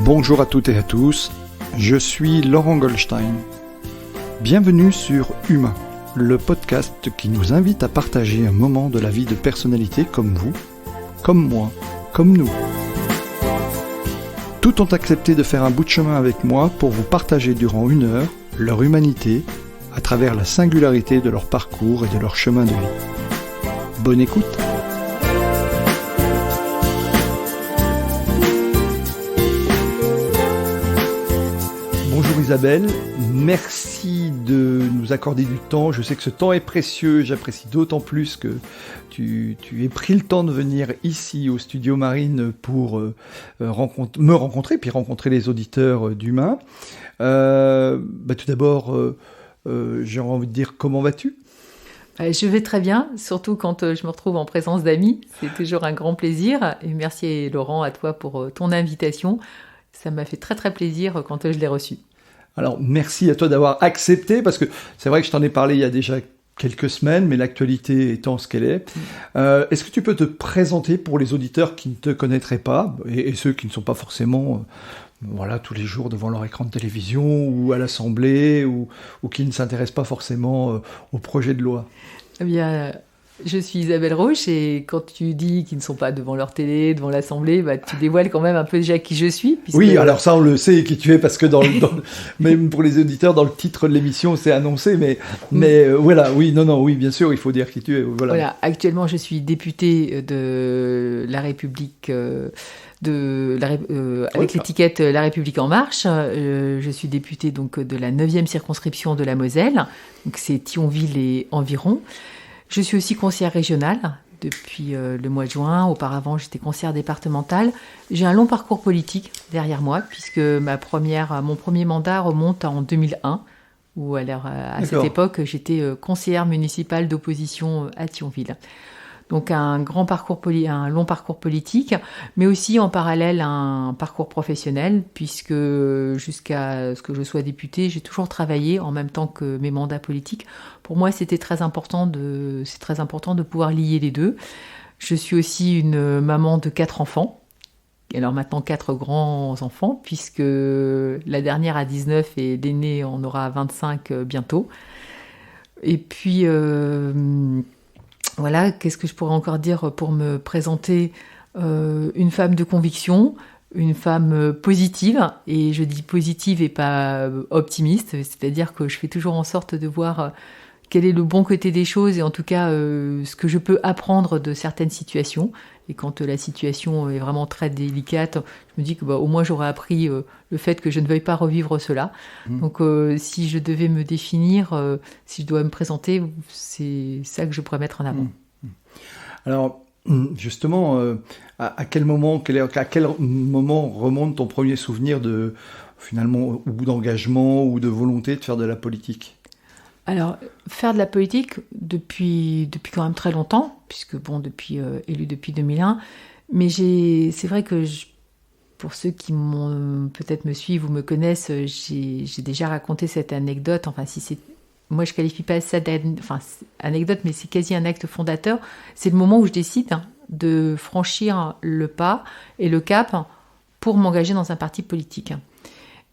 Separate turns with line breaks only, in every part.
Bonjour à toutes et à tous, je suis Laurent Goldstein. Bienvenue sur Humain, le podcast qui nous invite à partager un moment de la vie de personnalités comme vous, comme moi, comme nous. Tous ont accepté de faire un bout de chemin avec moi pour vous partager durant 1 heure leur humanité à travers la singularité de leur parcours et de leur chemin de vie. Bonne écoute! Bonjour Isabelle, merci de nous accorder du temps. Je sais que ce temps est précieux, j'apprécie d'autant plus que tu aies pris le temps de venir ici au Studio Marine pour me rencontrer, puis rencontrer les auditeurs d'Humain. Tout d'abord, j'ai envie de dire, comment vas-tu ?
Je vais très bien, surtout quand je me retrouve en présence d'amis. C'est toujours un grand plaisir. Et merci Laurent, à toi pour ton invitation. Ça m'a fait très très plaisir quand je l'ai reçu.
Alors merci à toi d'avoir accepté, parce que c'est vrai que je t'en ai parlé il y a déjà quelques semaines, mais l'actualité étant ce qu'elle est. Est-ce que tu peux te présenter pour les auditeurs qui ne te connaîtraient pas, et ceux qui ne sont pas forcément tous les jours devant leur écran de télévision ou à l'Assemblée, ou qui ne s'intéressent pas forcément au projet de loi ?
Eh bien, je suis Isabelle Roche, et quand tu dis qu'ils ne sont pas devant leur télé, devant l'Assemblée, tu dévoiles quand même un peu déjà qui je suis. Puisque...
Oui, alors ça on le sait qui tu es, parce que même pour les auditeurs, dans le titre de l'émission, c'est annoncé, mais voilà, oui, bien sûr, il faut dire qui tu es. Voilà,
actuellement je suis députée de la République... avec l'étiquette La République En Marche. Je suis députée donc, de la 9e circonscription de la Moselle, donc c'est Thionville et environ. Je suis aussi conseillère régionale depuis le mois de juin. Auparavant, j'étais conseillère départementale. J'ai un long parcours politique derrière moi, puisque mon premier mandat remonte en 2001, où à cette époque, j'étais conseillère municipale d'opposition à Thionville. Donc un long parcours politique, mais aussi en parallèle un parcours professionnel, puisque jusqu'à ce que je sois députée, j'ai toujours travaillé en même temps que mes mandats politiques. Pour moi, c'est très important de pouvoir lier les deux. Je suis aussi une maman de 4 enfants. Alors maintenant 4 grands enfants, puisque la dernière a 19 et l'aîné en aura 25 bientôt. Et puis... Voilà, qu'est-ce que je pourrais encore dire pour me présenter ? Une femme de conviction, une femme positive, et je dis positive et pas optimiste, c'est-à-dire que je fais toujours en sorte de voir quel est le bon côté des choses, et en tout cas ce que je peux apprendre de certaines situations. Et quand la situation est vraiment très délicate, je me dis que au moins j'aurais appris le fait que je ne veuille pas revivre cela. Donc si je devais me définir, si je dois me présenter, c'est ça que je pourrais mettre en avant.
Alors justement, à quel moment remonte ton premier souvenir de finalement ou d'engagement ou de volonté de faire de la politique ?
Alors, faire de la politique depuis quand même très longtemps, puisque élue depuis 2001, mais c'est vrai que pour ceux qui peut-être me suivent ou me connaissent, j'ai déjà raconté cette anecdote. Enfin, moi je qualifie pas ça d'anecdote, mais c'est quasi un acte fondateur. C'est le moment où je décide de franchir le pas et le cap pour m'engager dans un parti politique.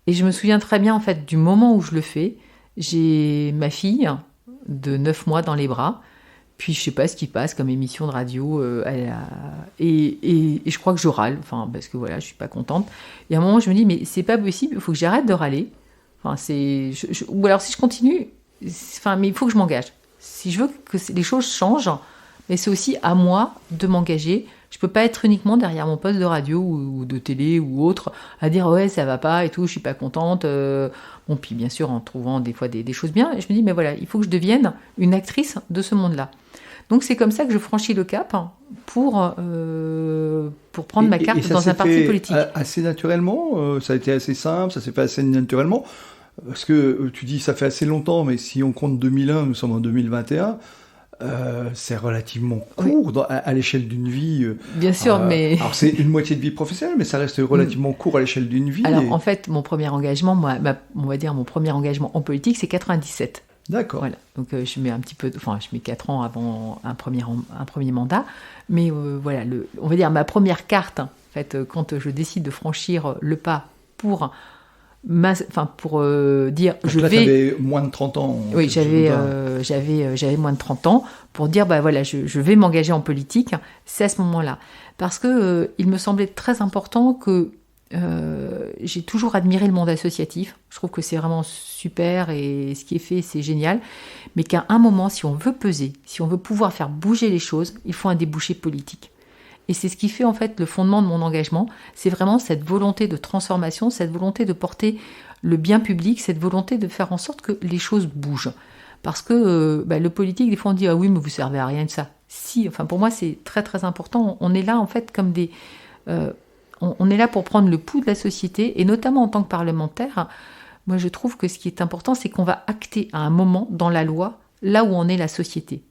Et je me souviens très bien en fait du moment où je le fais. J'ai ma fille de 9 mois dans les bras, puis je sais pas ce qui passe comme émission de radio, et je crois que je râle, parce que je suis pas contente. Et à un moment, je me dis, mais c'est pas possible, il faut que j'arrête de râler. Ou alors si je continue, mais il faut que je m'engage. Si je veux que les choses changent, mais c'est aussi à moi de m'engager. Je peux pas être uniquement derrière mon poste de radio ou de télé ou autre à dire ouais ça va pas et tout, je suis pas contente. Puis bien sûr en trouvant des fois des choses bien. Et je me dis mais voilà, il faut que je devienne une actrice de ce monde-là. Donc c'est comme ça que je franchis le cap pour prendre ma carte dans un parti politique.
Assez naturellement, ça a été assez simple, ça s'est fait assez naturellement. Parce que tu dis ça fait assez longtemps, mais si on compte 2001, nous sommes en 2021. C'est relativement court à l'échelle d'une vie.
Bien sûr, mais...
Alors, c'est une moitié de vie professionnelle, mais ça reste relativement court à l'échelle d'une vie.
Alors, en fait, mon premier engagement, on va dire mon premier engagement en politique, c'est 97.
D'accord.
Voilà. Donc, je mets 4 ans avant un premier mandat. Mais on va dire ma première carte, en fait, quand je décide de franchir le pas pour dire
donc
je
là,
vais...
tu avais moins de 30 ans.
Oui, j'avais moins de 30 ans pour dire voilà, je vais m'engager en politique. C'est à ce moment-là. Parce que il me semblait très important que j'ai toujours admiré le monde associatif. Je trouve que c'est vraiment super et ce qui est fait, c'est génial. Mais qu'à un moment, si on veut peser, si on veut pouvoir faire bouger les choses, il faut un débouché politique. Et c'est ce qui fait en fait le fondement de mon engagement. C'est vraiment cette volonté de transformation, cette volonté de porter le bien public, cette volonté de faire en sorte que les choses bougent. Parce que le politique, des fois on dit « Ah oui, mais vous servez à rien de ça ». Si, enfin pour moi c'est très très important. On est là en fait comme des... on est là pour prendre le pouls de la société, et notamment en tant que parlementaire, moi je trouve que ce qui est important, c'est qu'on va acter à un moment dans la loi, là où en est la société.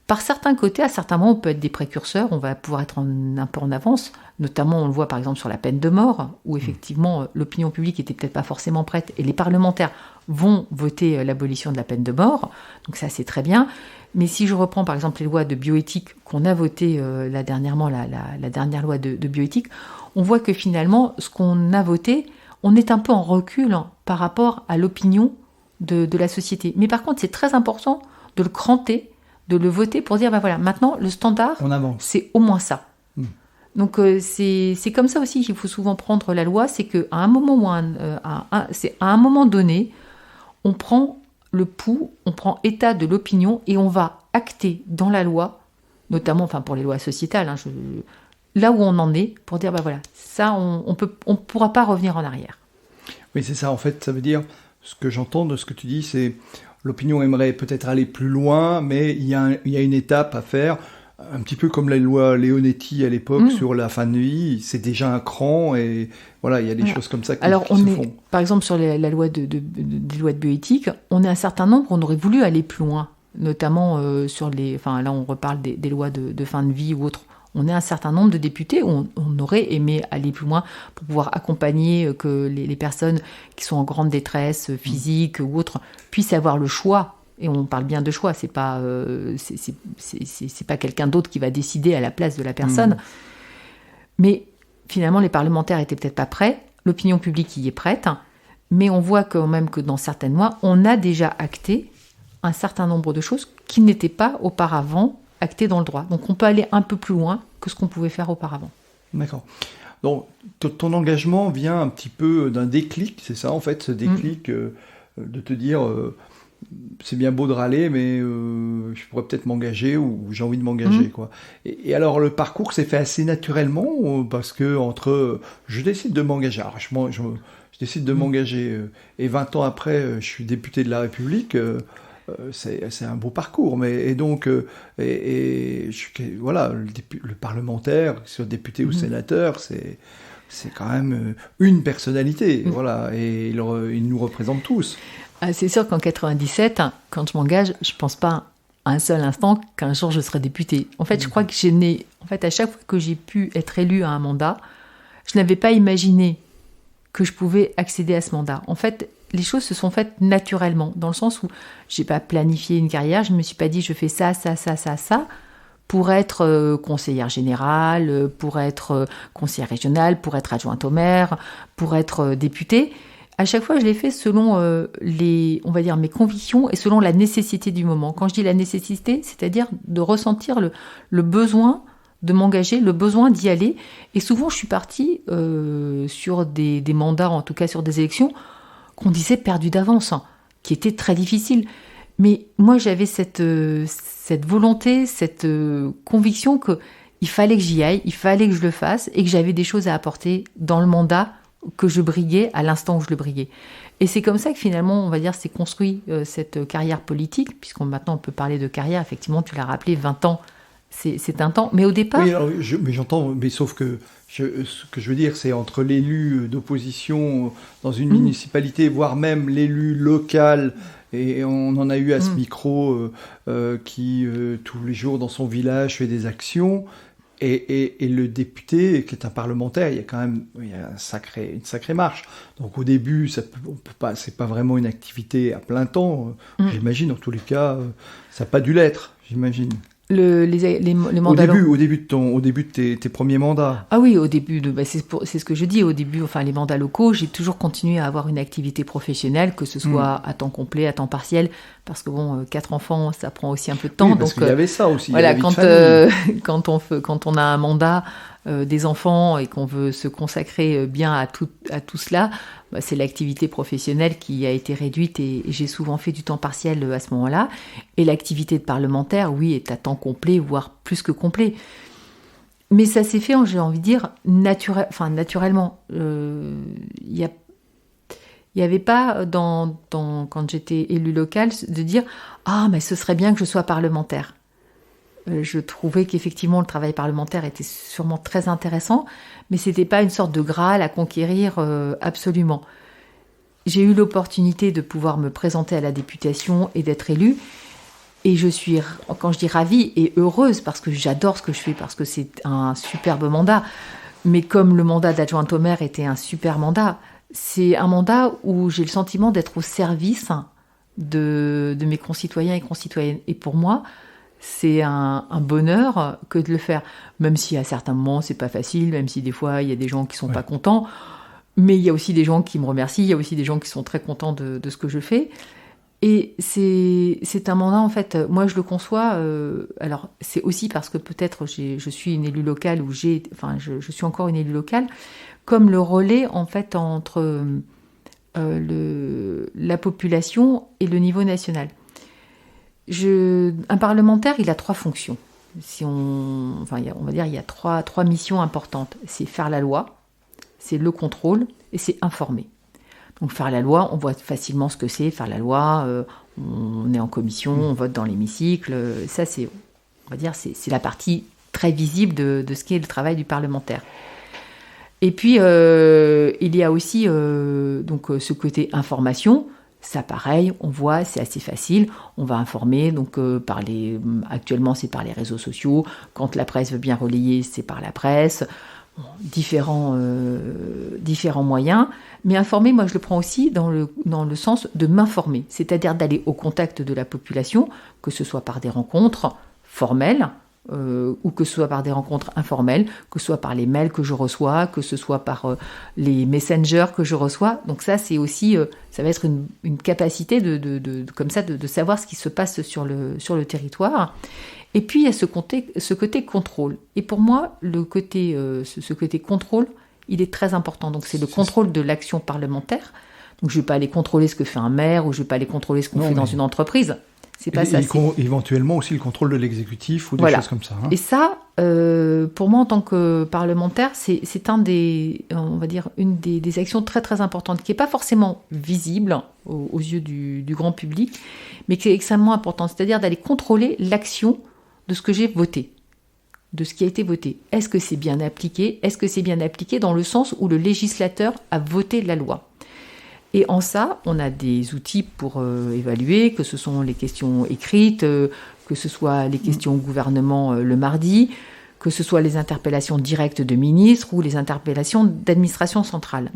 Par certains côtés, à certains moments, on peut être des précurseurs, on va pouvoir être un peu en avance, notamment on le voit par exemple sur la peine de mort, où effectivement l'opinion publique n'était peut-être pas forcément prête, et les parlementaires vont voter l'abolition de la peine de mort, donc ça c'est très bien. Mais si je reprends par exemple les lois de bioéthique qu'on a votées dernièrement, la dernière loi de bioéthique, on voit que finalement, ce qu'on a voté, on est un peu en recul par rapport à l'opinion de la société. Mais par contre, c'est très important de le cranter, de le voter pour dire, voilà, maintenant, le standard, c'est au moins ça. Donc, c'est comme ça aussi qu'il faut souvent prendre la loi, c'est qu'à un moment c'est à un moment donné, on prend le pouls, on prend état de l'opinion et on va acter dans la loi, notamment pour les lois sociétales, là où on en est, pour dire, voilà, ça, on pourra pas revenir en arrière.
Oui, c'est ça, en fait, ça veut dire, ce que j'entends de ce que tu dis, c'est l'opinion aimerait peut-être aller plus loin, mais il y a une étape à faire, un petit peu comme la loi Leonetti à l'époque sur la fin de vie, c'est déjà un cran, et voilà, il y a des choses comme ça qui se font.
Par exemple, sur la loi des lois de bioéthique, on est un certain nombre, on aurait voulu aller plus loin, notamment sur là on reparle des lois de fin de vie ou autres. On est un certain nombre de députés où on aurait aimé aller plus loin pour pouvoir accompagner que les personnes qui sont en grande détresse physique ou autre puissent avoir le choix. Et on parle bien de choix, c'est pas quelqu'un d'autre qui va décider à la place de la personne. Mais finalement, les parlementaires étaient peut-être pas prêts, l'opinion publique y est prête, mais on voit quand même que dans certaines lois, on a déjà acté un certain nombre de choses qui n'étaient pas auparavant acté dans le droit. Donc on peut aller un peu plus loin que ce qu'on pouvait faire auparavant.
D'accord. Donc ton engagement vient un petit peu d'un déclic, c'est ça en fait, ce déclic de te dire c'est bien beau de râler, mais je pourrais peut-être m'engager ou j'ai envie de m'engager, quoi. Et alors le parcours s'est fait assez naturellement parce que entre je décide de m'engager, alors je décide de m'engager et 20 ans après je suis député de la République. C'est un beau parcours, mais voilà, le parlementaire, que ce soit député ou sénateur, c'est quand même une personnalité, voilà, et il nous représente tous.
C'est sûr qu'en 97, quand je m'engage, je pense pas un seul instant qu'un jour je serai député. En fait, je crois que à chaque fois que j'ai pu être élu à un mandat, je n'avais pas imaginé que je pouvais accéder à ce mandat. En fait, les choses se sont faites naturellement, dans le sens où j'ai pas planifié une carrière, je me suis pas dit je fais ça pour être conseillère générale, pour être conseillère régionale, pour être adjointe au maire, pour être députée. À chaque fois, je l'ai fait selon on va dire mes convictions et selon la nécessité du moment. Quand je dis la nécessité, c'est-à-dire de ressentir le besoin de m'engager, le besoin d'y aller. Et souvent, je suis partie sur des mandats, en tout cas sur des élections, qu'on disait perdus d'avance, qui étaient très difficiles. Mais moi, j'avais cette volonté, cette conviction qu'il fallait que j'y aille, il fallait que je le fasse, et que j'avais des choses à apporter dans le mandat que je briguais à l'instant où je le briguais. Et c'est comme ça que finalement, on va dire, s'est construit cette carrière politique, puisqu'on maintenant on peut parler de carrière, effectivement, tu l'as rappelé, 20 ans, c'est un temps. Mais au départ...
Oui, alors, mais j'entends, mais sauf que ce que je veux dire, c'est entre l'élu d'opposition dans une municipalité, voire même l'élu local, et on en a eu à ce micro qui, tous les jours dans son village, fait des actions, et le député, qui est un parlementaire, il y a quand même une sacrée marche. Donc au début, c'est pas vraiment une activité à plein temps, j'imagine, en tous les cas, ça n'a pas dû l'être, j'imagine.
Les mandats
Au début de tes premiers mandats.
Ah oui, au début, c'est ce que je dis, au début, enfin les mandats locaux, j'ai toujours continué à avoir une activité professionnelle, que ce soit à temps complet, à temps partiel, parce que 4 enfants, ça prend aussi un peu de temps.
Oui, parce qu'il y avait ça aussi.
Voilà, quand on a un mandat des enfants et qu'on veut se consacrer bien à tout cela, c'est l'activité professionnelle qui a été réduite et j'ai souvent fait du temps partiel à ce moment-là. Et l'activité de parlementaire, oui, est à temps complet, voire plus que complet. Mais ça s'est fait, j'ai envie de dire, naturellement. Il n'y avait pas, quand j'étais élue locale, de dire « Ah, mais ce serait bien que je sois parlementaire ». Je trouvais qu'effectivement, le travail parlementaire était sûrement très intéressant, mais ce n'était pas une sorte de Graal à conquérir absolument. J'ai eu l'opportunité de pouvoir me présenter à la députation et d'être élue. Et je suis, quand je dis ravie et heureuse, parce que j'adore ce que je fais, parce que c'est un superbe mandat, mais comme le mandat d'adjointe au maire était un super mandat, c'est un mandat où j'ai le sentiment d'être au service de mes concitoyens et concitoyennes. Et pour moi, c'est un bonheur que de le faire, même si à certains moments c'est pas facile, même si des fois il y a des gens qui sont pas contents, mais il y a aussi des gens qui me remercient, il y a aussi des gens qui sont très contents de ce que je fais. Et c'est un mandat, en fait, moi je le conçois, alors c'est aussi parce que peut-être je suis une élue locale, je suis encore une élue locale, comme le relais en fait entre la population et le niveau national. Un parlementaire, il a 3 fonctions. On va dire il y a trois missions importantes. C'est faire la loi, c'est le contrôle et c'est informer. Donc faire la loi, on voit facilement ce que c'est. Faire la loi, on est en commission, on vote dans l'hémicycle. Ça, on va dire, c'est la partie très visible de ce qu'est le travail du parlementaire. Et puis, il y a aussi ce côté information. Ça, pareil, on voit, c'est assez facile. On va informer, actuellement, c'est par les réseaux sociaux. Quand la presse veut bien relayer, c'est par la presse. Différents moyens. Mais informer, moi, je le prends aussi dans le sens de m'informer. C'est-à-dire d'aller au contact de la population, que ce soit par des rencontres formelles, ou que ce soit par des rencontres informelles, que ce soit par les mails que je reçois, que ce soit par les messengers que je reçois. Donc ça, c'est aussi, ça va être une capacité comme ça de savoir ce qui se passe sur le territoire. Et puis il y a ce côté contrôle. Et pour moi, ce côté contrôle, il est très important. Donc c'est le contrôle de l'action parlementaire. Donc je ne vais pas aller contrôler ce que fait un maire ou je ne vais pas aller contrôler ce qu'on fait dans une entreprise. C'est pas ça.
Éventuellement aussi le contrôle de l'exécutif ou des choses comme ça.
Et ça, pour moi en tant que parlementaire, c'est une des actions très très importantes qui n'est pas forcément visible aux yeux du grand public, mais qui est extrêmement importante. C'est-à-dire d'aller contrôler l'action de ce que j'ai voté, de ce qui a été voté. Est-ce que c'est bien appliqué ? Est-ce que c'est bien appliqué dans le sens où le législateur a voté la loi ? Et en ça, on a des outils pour évaluer, que ce sont les questions écrites, que ce soit les questions au gouvernement le mardi, que ce soit les interpellations directes de ministres ou les interpellations d'administration centrale.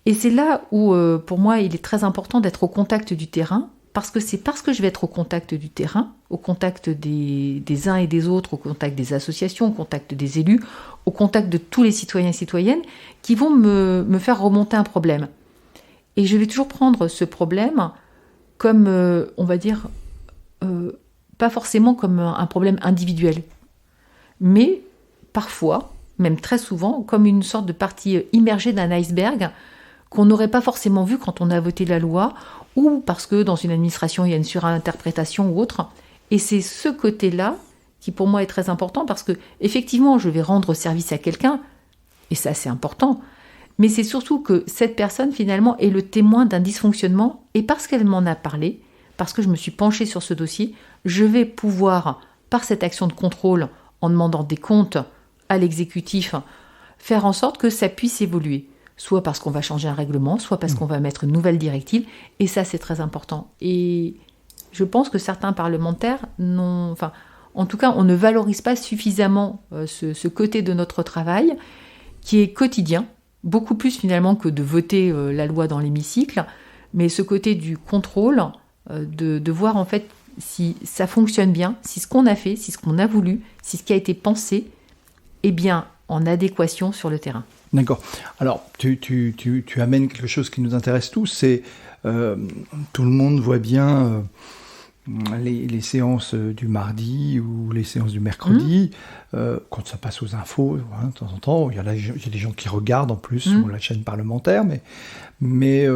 Et c'est là où, pour moi, il est très important d'être au contact du terrain, parce que c'est parce que je vais être au contact du terrain, au contact des uns et des autres, au contact des associations, au contact des élus, au contact de tous les citoyens et citoyennes, qui vont me faire remonter un problème. Et je vais toujours prendre ce problème comme, on va dire, pas forcément comme un problème individuel, mais parfois, même très souvent, comme une sorte de partie immergée d'un iceberg qu'on n'aurait pas forcément vu quand on a voté la loi, ou parce que dans une administration, il y a une surinterprétation ou autre. Et c'est ce côté-là qui, pour moi, est très important, parce que effectivement, je vais rendre service à quelqu'un, et ça, c'est important. Mais c'est surtout que cette personne, finalement, est le témoin d'un dysfonctionnement, et parce qu'elle m'en a parlé, parce que je me suis penchée sur ce dossier, je vais pouvoir, par cette action de contrôle, en demandant des comptes à l'exécutif, faire en sorte que ça puisse évoluer. Soit parce qu'on va changer un règlement, soit parce qu'on va mettre une nouvelle directive, et ça, c'est très important. Et je pense que certains parlementaires en tout cas, on ne valorise pas suffisamment ce côté de notre travail, qui est quotidien, beaucoup plus finalement que de voter la loi dans l'hémicycle, mais ce côté du contrôle, de voir en fait si ça fonctionne bien, si ce qu'on a fait, si ce qu'on a voulu, si ce qui a été pensé est bien en adéquation sur le terrain.
D'accord. Alors, tu amènes quelque chose qui nous intéresse tous, c'est tout le monde voit bien les séances du mardi ou les séances du mercredi, quand ça passe aux infos, hein, de temps en temps, il y a des gens qui regardent en plus sur la chaîne parlementaire, mais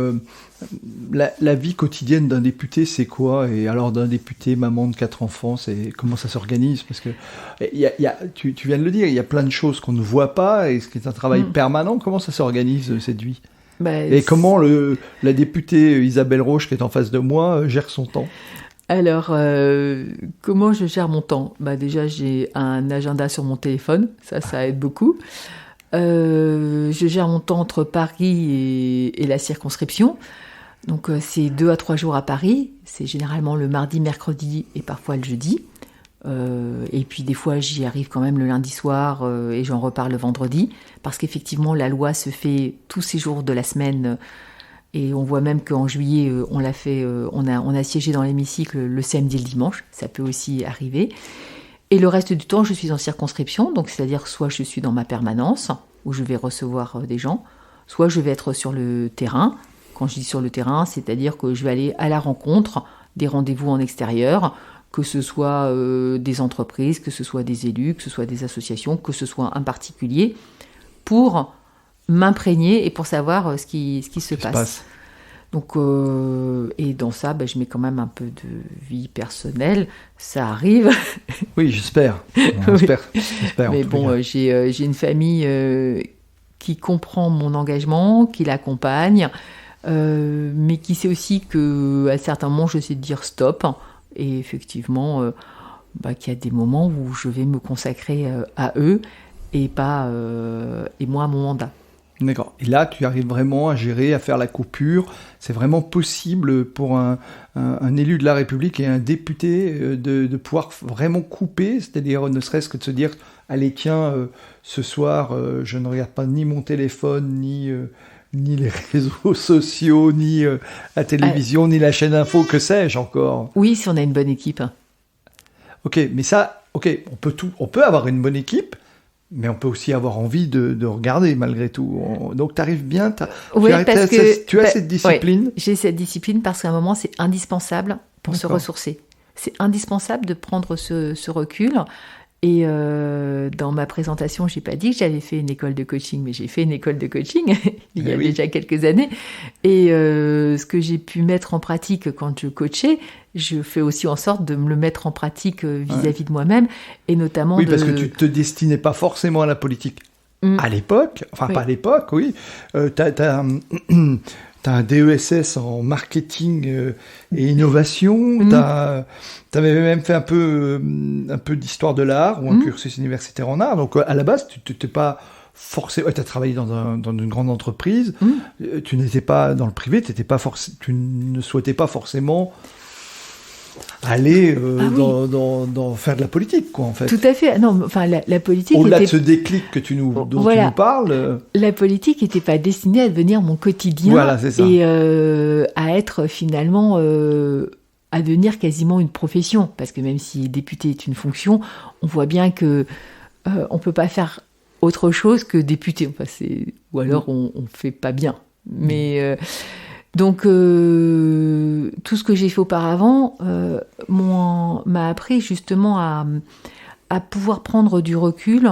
la vie quotidienne d'un député, c'est quoi? Et alors d'un député, maman de 4 enfants, comment ça s'organise? Parce que tu viens de le dire, il y a plein de choses qu'on ne voit pas, et ce qui est un travail permanent. Comment ça s'organise, cette vie? Et comment la députée Isabelle Roche, qui est en face de moi, gère son temps?
Alors, comment je gère mon temps? Déjà, j'ai un agenda sur mon téléphone, ça aide beaucoup. Je gère mon temps entre Paris et la circonscription. Donc, c'est 2 à 3 jours à Paris. C'est généralement le mardi, mercredi et parfois le jeudi. Et puis, des fois, j'y arrive quand même le lundi soir et j'en repars le vendredi. Parce qu'effectivement, la loi se fait tous ces jours de la semaine. Et on voit même qu'en juillet, on a siégé dans l'hémicycle le samedi et le dimanche. Ça peut aussi arriver. Et le reste du temps, je suis en circonscription. Donc, c'est-à-dire soit je suis dans ma permanence, où je vais recevoir des gens, soit je vais être sur le terrain. Quand je dis sur le terrain, c'est-à-dire que je vais aller à la rencontre des rendez-vous en extérieur, que ce soit des entreprises, que ce soit des élus, que ce soit des associations, que ce soit un particulier, pour m'imprégner et pour savoir ce qui se passe. Donc, et dans ça, je mets quand même un peu de vie personnelle. Ça arrive.
Oui, j'espère. J'espère.
Mais bon, j'ai une famille qui comprend mon engagement, qui l'accompagne, mais qui sait aussi qu'à certains moments, je sais dire stop. Et effectivement, qu'il y a des moments où je vais me consacrer à eux et moi à mon mandat.
D'accord. Et là, tu arrives vraiment à gérer, à faire la coupure. C'est vraiment possible pour un élu de la République et un député de pouvoir vraiment couper, c'est-à-dire ne serait-ce que de se dire « Allez, tiens, ce soir, je ne regarde pas ni mon téléphone, ni les réseaux sociaux, ni la télévision, ni la chaîne info, que sais-je encore ?»
Oui, si on a une bonne équipe.
Ok, mais ça, on peut avoir une bonne équipe, mais on peut aussi avoir envie de regarder malgré tout. Donc tu arrives bien, tu as cette discipline.
Ouais, j'ai cette discipline parce qu'à un moment c'est indispensable pour se ressourcer. C'est indispensable de prendre ce recul. Et dans ma présentation, je n'ai pas dit que j'avais fait une école de coaching, mais j'ai fait une école de coaching il y a déjà quelques années. Et ce que j'ai pu mettre en pratique quand je coachais, je fais aussi en sorte de me le mettre en pratique vis-à-vis de moi-même. Et notamment
parce que tu ne te destinais pas forcément à la politique à l'époque. Enfin, pas à l'époque, oui. T'as un DESS en marketing et innovation. T'avais même fait un peu d'histoire de l'art ou un cursus universitaire en art. Donc, à la base, tu n'étais pas forcément... t'as travaillé dans une grande entreprise. Tu n'étais pas dans le privé. Tu ne souhaitais pas forcément aller dans faire de la politique, quoi, en fait.
Tout à fait. Non, enfin, la politique
au-delà de ce déclic dont tu nous parles...
La politique n'était pas destinée à devenir mon quotidien.
Voilà, c'est ça.
Et à être finalement... à devenir quasiment une profession. Parce que même si député est une fonction, on voit bien que on ne peut pas faire autre chose que député. Enfin, ou alors on ne fait pas bien. Mais... Donc, tout ce que j'ai fait auparavant m'a appris justement à pouvoir prendre du recul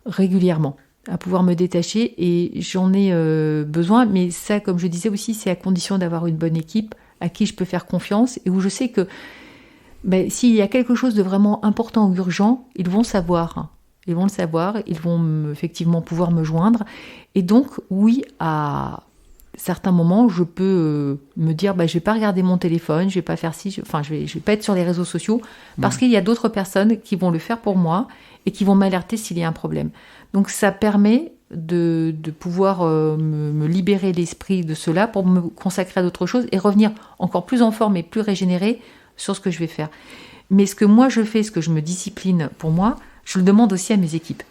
régulièrement, à pouvoir me détacher, et j'en ai besoin, mais ça, comme je disais aussi, c'est à condition d'avoir une bonne équipe à qui je peux faire confiance et où je sais que s'il y a quelque chose de vraiment important ou urgent, ils vont savoir. Ils vont le savoir, ils vont effectivement pouvoir me joindre. Et donc, oui, à certains moments, je peux me dire, je vais pas regarder mon téléphone, je vais pas faire ci, je vais pas être sur les réseaux sociaux, parce qu'il y a d'autres personnes qui vont le faire pour moi et qui vont m'alerter s'il y a un problème. Donc ça permet de pouvoir me libérer l'esprit de cela pour me consacrer à d'autres choses et revenir encore plus en forme et plus régénérée sur ce que je vais faire. Mais ce que moi je fais, ce que je me discipline pour moi, je le demande aussi à mes équipes.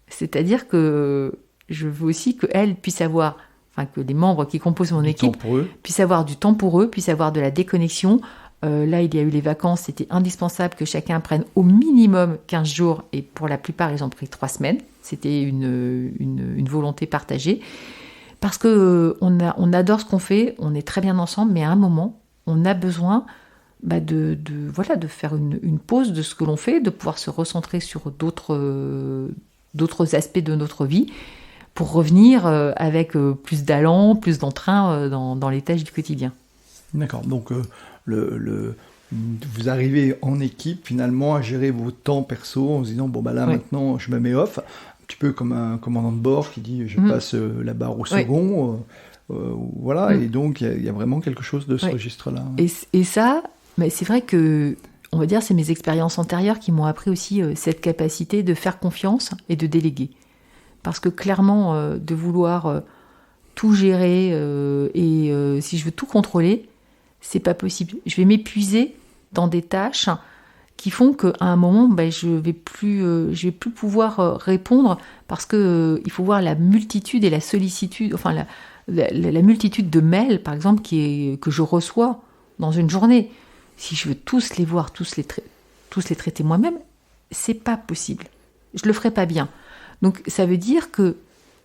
C'est-à-dire que je veux aussi qu'elles puissent avoir... que les membres qui composent mon équipe puissent avoir du temps pour eux, puissent avoir de la déconnexion, Là, il y a eu les vacances, c'était indispensable que chacun prenne au minimum 15 jours, et pour la plupart, ils ont pris 3 semaines. C'était une volonté partagée. Parce qu'on adore ce qu'on fait, on est très bien ensemble, mais à un moment, on a besoin de faire une pause de ce que l'on fait, de pouvoir se recentrer sur d'autres aspects de notre vie, pour revenir avec plus d'allant, plus d'entrain dans les tâches du quotidien.
D'accord, donc vous arrivez en équipe finalement à gérer vos temps perso en se disant maintenant je me mets off, un petit peu comme un commandant de bord qui dit je passe la barre au second, et donc il y a vraiment quelque chose de ce registre-là.
Et ça, mais c'est vrai que, on va dire, c'est mes expériences antérieures qui m'ont appris aussi cette capacité de faire confiance et de déléguer. Parce que clairement, de vouloir tout gérer et si je veux tout contrôler, c'est pas possible. Je vais m'épuiser dans des tâches qui font qu'à un moment, je vais plus pouvoir répondre, parce que il faut voir la multitude et la sollicitude, enfin la multitude de mails, par exemple, que je reçois dans une journée. Si je veux tous les voir, tous les traiter moi-même, c'est pas possible. Je le ferai pas bien. Donc ça veut dire que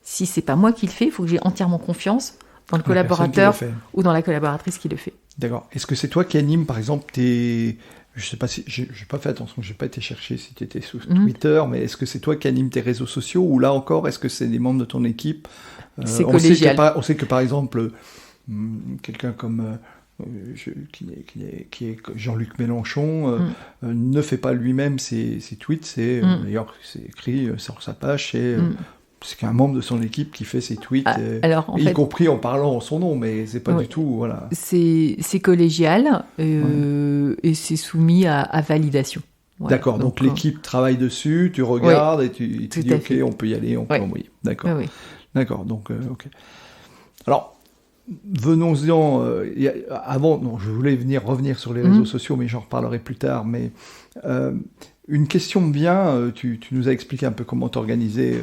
si c'est pas moi qui le fais, il faut que j'ai entièrement confiance dans le collaborateur ou dans la collaboratrice qui le fait.
D'accord. Est-ce que c'est toi qui anime, par exemple, je sais pas si j'ai pas fait attention, j'ai pas été chercher si tu étais sur Twitter, mais est-ce que c'est toi qui anime tes réseaux sociaux, ou là encore, est-ce que c'est des membres de ton équipe?
C'est collégial.
On sait que par exemple, quelqu'un comme qui est Jean-Luc Mélenchon ne fait pas lui-même ses tweets, d'ailleurs c'est écrit sur sa page, c'est qu'un membre de son équipe qui fait ses tweets, y compris en parlant en son nom, mais c'est pas du tout, voilà.
C'est collégial et c'est soumis à validation. Voilà.
D'accord, donc l'équipe travaille dessus, tu regardes et tu dis ok, on peut y aller, on peut envoyer. D'accord.
Oui.
D'accord, donc ok. Alors, venons-en. Avant, je voulais revenir sur les réseaux sociaux, mais j'en reparlerai plus tard. Mais une question me vient. Tu nous as expliqué un peu comment t'organiser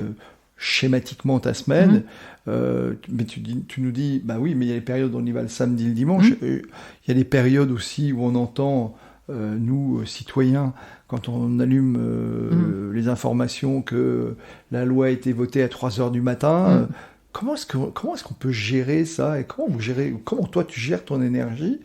schématiquement ta semaine, mais tu nous dis, oui, mais il y a les périodes où on y va le samedi, le dimanche. Il y a des périodes aussi où on entend, nous, citoyens, quand on allume les informations que la loi a été votée à 3h du matin. Comment est-ce qu'on peut gérer ça, et comment toi tu gères ton énergie,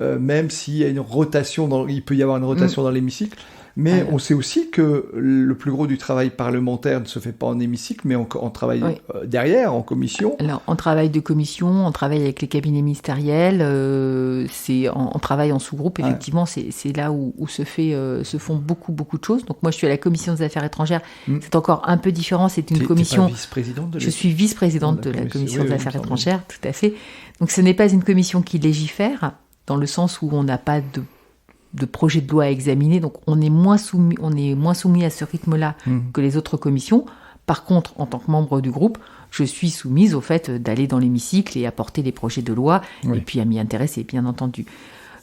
même s'il y a une rotation, il peut y avoir une rotation dans l'hémicycle, mais on sait aussi que le plus gros du travail parlementaire ne se fait pas en hémicycle, mais on travaille derrière, en commission.
Alors, on travaille de commission, on travaille avec les cabinets ministériels, on travaille en sous-groupe, effectivement, c'est là où se font beaucoup de choses. Donc moi, je suis à la commission des affaires étrangères, c'est encore un peu différent, c'est une commission...
T'es pas vice-présidente
Je suis vice-présidente de la commission des affaires étrangères, tout à fait. Donc ce n'est pas une commission qui légifère, dans le sens où on n'a pas de projet de loi à examiner, donc on est moins soumis à ce rythme-là que les autres commissions. Par contre, en tant que membre du groupe, je suis soumise au fait d'aller dans l'hémicycle et apporter des projets de loi, et puis à m'y intéresser, bien entendu.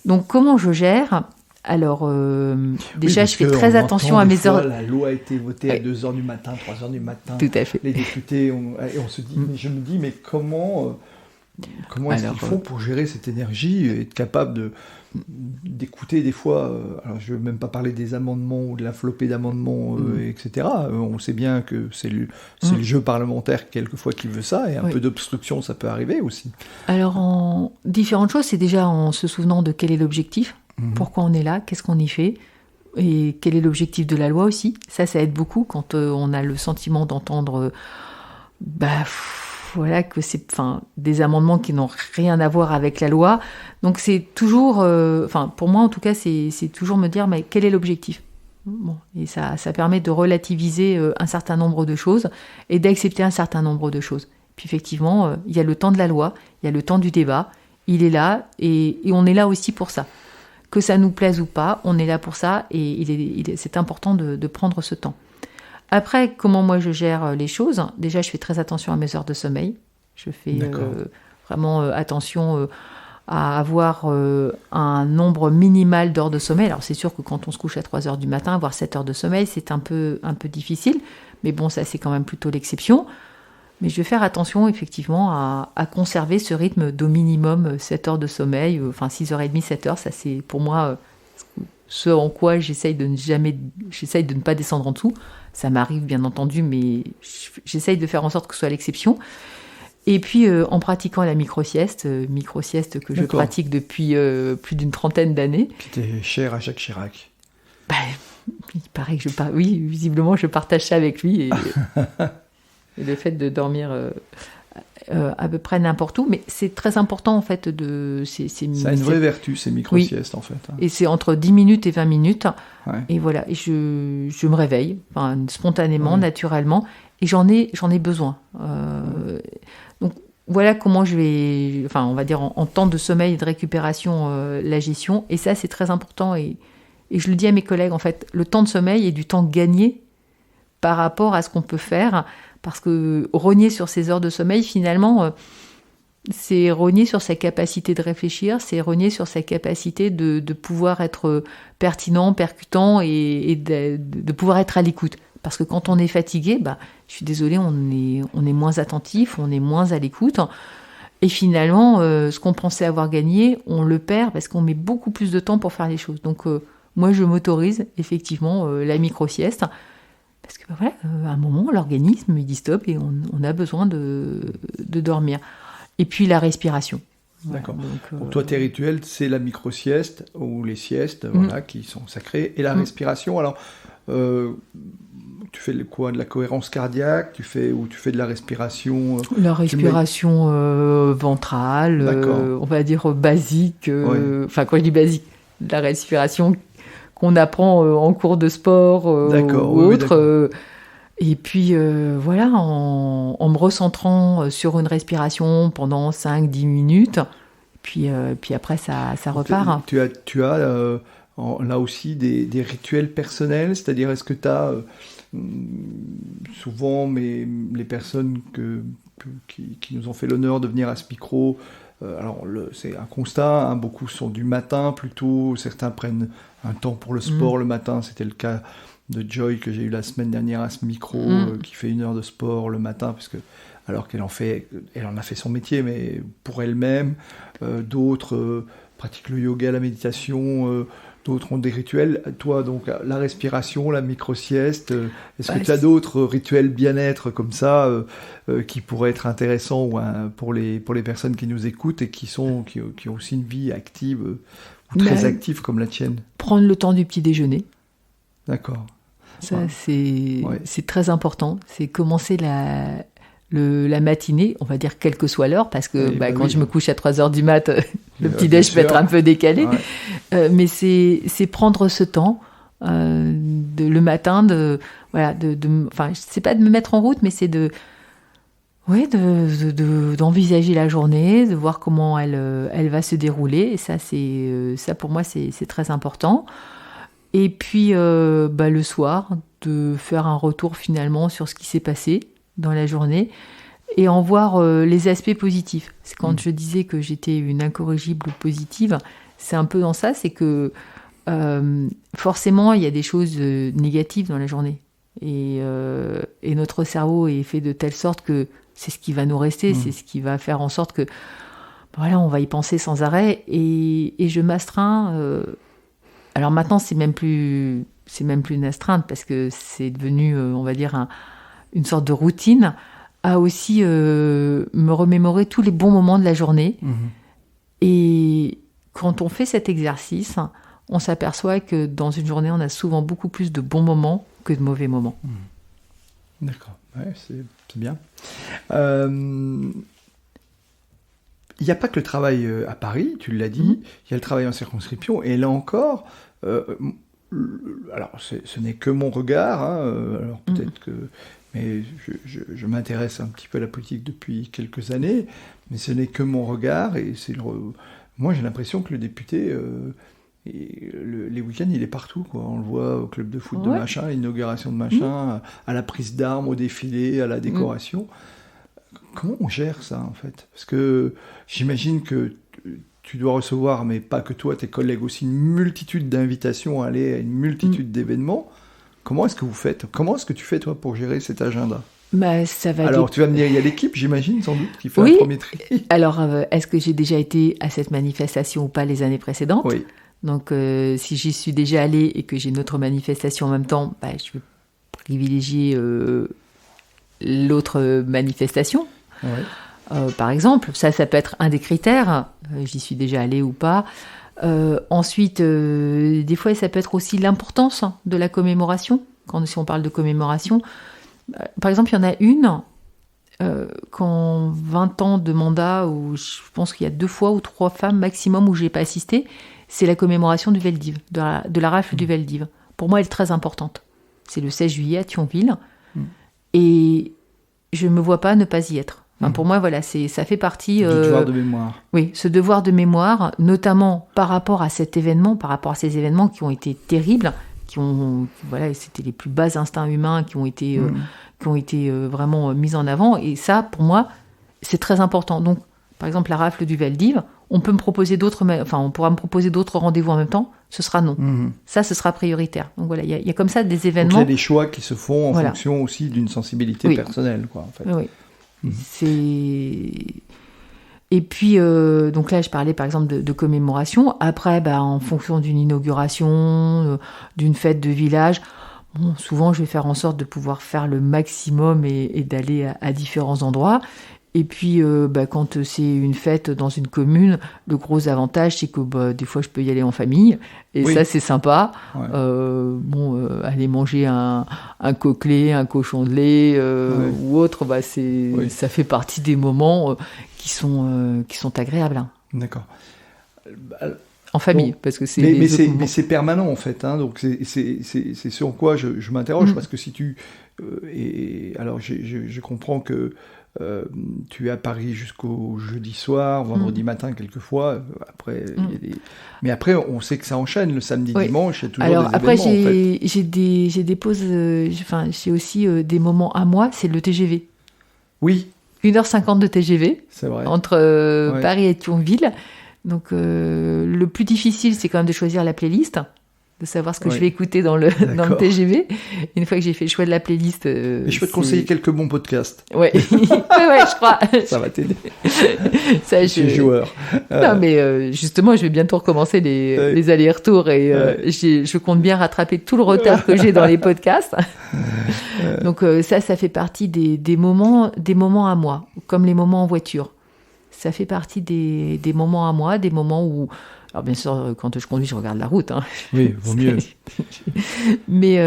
Donc comment je gère ? Alors, déjà, je fais très attention à mes heures.
La loi a été votée à 2h du matin, 3h du matin.
Tout à fait.
Les députés, on se dit, mais comment est-ce qu'ils font pour gérer cette énergie et être capable d'écouter des fois, alors je ne veux même pas parler des amendements ou de la flopée d'amendements, etc. On sait bien que c'est le jeu parlementaire quelquefois qui veut ça, et un peu d'obstruction, ça peut arriver aussi.
Alors, en différentes choses, c'est déjà en se souvenant de quel est l'objectif, pourquoi on est là, qu'est-ce qu'on y fait, et quel est l'objectif de la loi aussi. Ça aide beaucoup quand on a le sentiment d'entendre... que c'est des amendements qui n'ont rien à voir avec la loi. Donc c'est toujours, pour moi en tout cas, c'est toujours me dire mais quel est l'objectif ? Et ça permet de relativiser un certain nombre de choses et d'accepter un certain nombre de choses. Puis effectivement, il y a le temps de la loi, il y a le temps du débat, il est là et on est là aussi pour ça. Que ça nous plaise ou pas, on est là pour ça et c'est important de prendre ce temps. Après, comment moi je gère les choses ? Déjà, je fais très attention à mes heures de sommeil. Je fais vraiment attention à avoir un nombre minimal d'heures de sommeil. Alors, c'est sûr que quand on se couche à 3h du matin, avoir 7 heures de sommeil, c'est un peu difficile. Mais bon, ça, c'est quand même plutôt l'exception. Mais je vais faire attention effectivement à conserver ce rythme d'au minimum 7 heures de sommeil, enfin 6h30, 7 heures, ça c'est pour moi ce en quoi j'essaye de ne pas descendre en dessous. Ça m'arrive bien entendu, mais j'essaye de faire en sorte que ce soit l'exception. Et puis en pratiquant la micro-sieste que je pratique depuis plus d'une 30aine d'années.
Qui était cher à Jacques Chirac.
Bah, il paraît que oui, visiblement je partage ça avec lui. Et le fait de dormir à peu près n'importe où, mais c'est très important en fait ça
a une vraie vertu ces micro-siestes en fait.
Et c'est entre 10 minutes et 20 minutes.
Ouais.
Et voilà, et je me réveille spontanément, naturellement, et j'en ai besoin. Donc voilà comment je vais, on va dire en temps de sommeil et de récupération, la gestion. Et ça c'est très important et je le dis à mes collègues en fait, le temps de sommeil est du temps gagné par rapport à ce qu'on peut faire. Parce que rogner sur ses heures de sommeil, finalement, c'est rogner sur sa capacité de réfléchir, c'est rogner sur sa capacité de pouvoir être pertinent, percutant et de pouvoir être à l'écoute. Parce que quand on est fatigué, je suis désolée, on est moins attentif, on est moins à l'écoute. Et finalement, ce qu'on pensait avoir gagné, on le perd parce qu'on met beaucoup plus de temps pour faire les choses. Donc, moi, je m'autorise effectivement la micro-sieste. Parce que à un moment, l'organisme il dit stop et on a besoin de dormir. Et puis la respiration.
D'accord. Pour toi, tes rituels, c'est la micro-sieste ou les siestes, qui sont sacrées, et la respiration. Alors, tu fais quoi, de la cohérence cardiaque, tu fais de la respiration
La respiration ventrale, on va dire basique. Enfin, quand je dis basique, la respiration qu'on apprend en cours de sport ou autre. Et puis, en me recentrant sur une respiration pendant 5-10 minutes. Puis après, ça repart.
Tu as là aussi des rituels personnels, c'est-à-dire est-ce que tu as souvent les personnes qui nous ont fait l'honneur de venir à ce micro, alors c'est un constat, beaucoup sont du matin plutôt, certains prennent un temps pour le sport le matin, c'était le cas de Joy que j'ai eu la semaine dernière à ce micro, qui fait 1 heure de sport le matin, alors qu'elle en a fait son métier, mais pour elle-même. D'autres pratiquent le yoga, la méditation, d'autres ont des rituels. Toi, donc, la respiration, la micro-sieste, est-ce que tu as d'autres rituels bien-être comme ça qui pourraient être intéressants pour les personnes qui nous écoutent et qui ont aussi une vie active ou très active comme la tienne?
Prendre le temps du petit déjeuner.
D'accord.
Ça, c'est très important. C'est commencer la matinée, on va dire quelle que soit l'heure, parce que quand je me couche à 3h du mat, le petit-déj peut être un peu décalé. Mais c'est prendre ce temps le matin, c'est pas de me mettre en route, mais c'est d'envisager la journée, de voir comment elle va se dérouler. Et ça pour moi, c'est très important. Et puis, le soir, de faire un retour finalement sur ce qui s'est passé dans la journée et en voir les aspects positifs. C'est quand je disais que j'étais une incorrigible positive, c'est un peu dans ça, c'est que forcément, il y a des choses négatives dans la journée. Et notre cerveau est fait de telle sorte que c'est ce qui va nous rester, c'est ce qui va faire en sorte que, on va y penser sans arrêt. Et je m'astreins... alors maintenant, c'est même plus une astreinte parce que c'est devenu, on va dire, une sorte de routine, à aussi me remémorer tous les bons moments de la journée. Et quand on fait cet exercice, on s'aperçoit que dans une journée, on a souvent beaucoup plus de bons moments que de mauvais moments.
D'accord, c'est bien. Il n'y a pas que le travail à Paris, tu l'as dit, il y a le travail en circonscription, et là encore, alors ce n'est que mon regard, alors peut-être que... Mais je m'intéresse un petit peu à la politique depuis quelques années, mais ce n'est que mon regard, et moi j'ai l'impression que le député, les week-ends, il est partout, quoi. On le voit au club de foot de machin, à l'inauguration de machin, à la prise d'armes, au défilé, à la décoration. Comment on gère ça, en fait? Parce que j'imagine que tu dois recevoir, mais pas que toi, tes collègues aussi, une multitude d'invitations à aller à une multitude d'événements. Comment est-ce que vous faites? Comment est-ce que tu fais, toi, pour gérer cet agenda?
Ça va.
Alors, tu vas me dire, il y a l'équipe, j'imagine, sans doute, qui fait
Oui.
un premier tri.
Alors, est-ce que j'ai déjà été à cette manifestation ou pas les années précédentes ?
Oui.
Donc, si j'y suis déjà allée et que j'ai une autre manifestation en même temps, je vais privilégier l'autre manifestation.
Ouais.
Par exemple, ça peut être un des critères. J'y suis déjà allée ou pas. Ensuite, des fois, ça peut être aussi l'importance de la commémoration. Si on parle de commémoration, par exemple, il y en a une qu'en 20 ans de mandat, où je pense qu'il y a 2 fois ou 3 femmes maximum où je n'ai pas assisté, c'est la commémoration du Veldiv, de la rafle du Veldiv. Pour moi, elle est très importante. C'est le 16 juillet à Thionville. Et je ne me vois pas ne pas y être. Pour moi, voilà, ça fait partie...
Du devoir de mémoire.
Oui, ce devoir de mémoire, notamment par rapport à cet événement, par rapport à ces événements qui ont été terribles, c'était les plus bas instincts humains qui ont été vraiment mis en avant. Et ça, pour moi, c'est très important. Donc, par exemple, la rafle du Veldiv, on pourra me proposer d'autres rendez-vous en même temps, ce sera non. Ça, ce sera prioritaire. Donc voilà, il y a comme ça des événements.
Donc il y a des choix qui se font en fonction aussi d'une sensibilité personnelle, quoi, en fait.
Oui. Et puis, donc là, je parlais par exemple de commémoration. Après, en fonction d'une inauguration, d'une fête de village, souvent, je vais faire en sorte de pouvoir faire le maximum et d'aller à différents endroits. Et puis, quand c'est une fête dans une commune, le gros avantage, c'est que des fois, je peux y aller en famille. Et ça, c'est sympa. Ouais. Aller manger un coquelet, un cochon de lait ou autre, ça fait partie des moments qui sont agréables. Hein.
D'accord.
En famille, parce que c'est...
Mais c'est permanent, en fait. Hein, donc, c'est sur quoi je m'interroge, parce que si tu... alors, je comprends que tu es à Paris jusqu'au jeudi soir, vendredi matin quelquefois. Après, mais après, on sait que ça enchaîne le samedi, dimanche. Il y a toujours des événements.
Après, j'ai des pauses. J'ai aussi des moments à moi. C'est le TGV.
Oui.
1h50 de TGV.
C'est vrai.
Entre Paris et Thionville. Donc, le plus difficile, c'est quand même de choisir la playlist. De savoir ce que je vais écouter dans le TGV. Une fois que j'ai fait le choix de la playlist...
Et je peux te conseiller quelques bons podcasts.
Ouais, je crois.
Ça va t'aider.
Ça,
je suis joueur.
Non, mais justement, je vais bientôt recommencer les allers-retours et je compte bien rattraper tout le retard que j'ai dans les podcasts. Donc ça fait partie des moments à moi, comme les moments en voiture. Ça fait partie des moments à moi, des moments où... Alors bien sûr, quand je conduis, je regarde la route. Hein.
Oui, vaut mieux.
Mais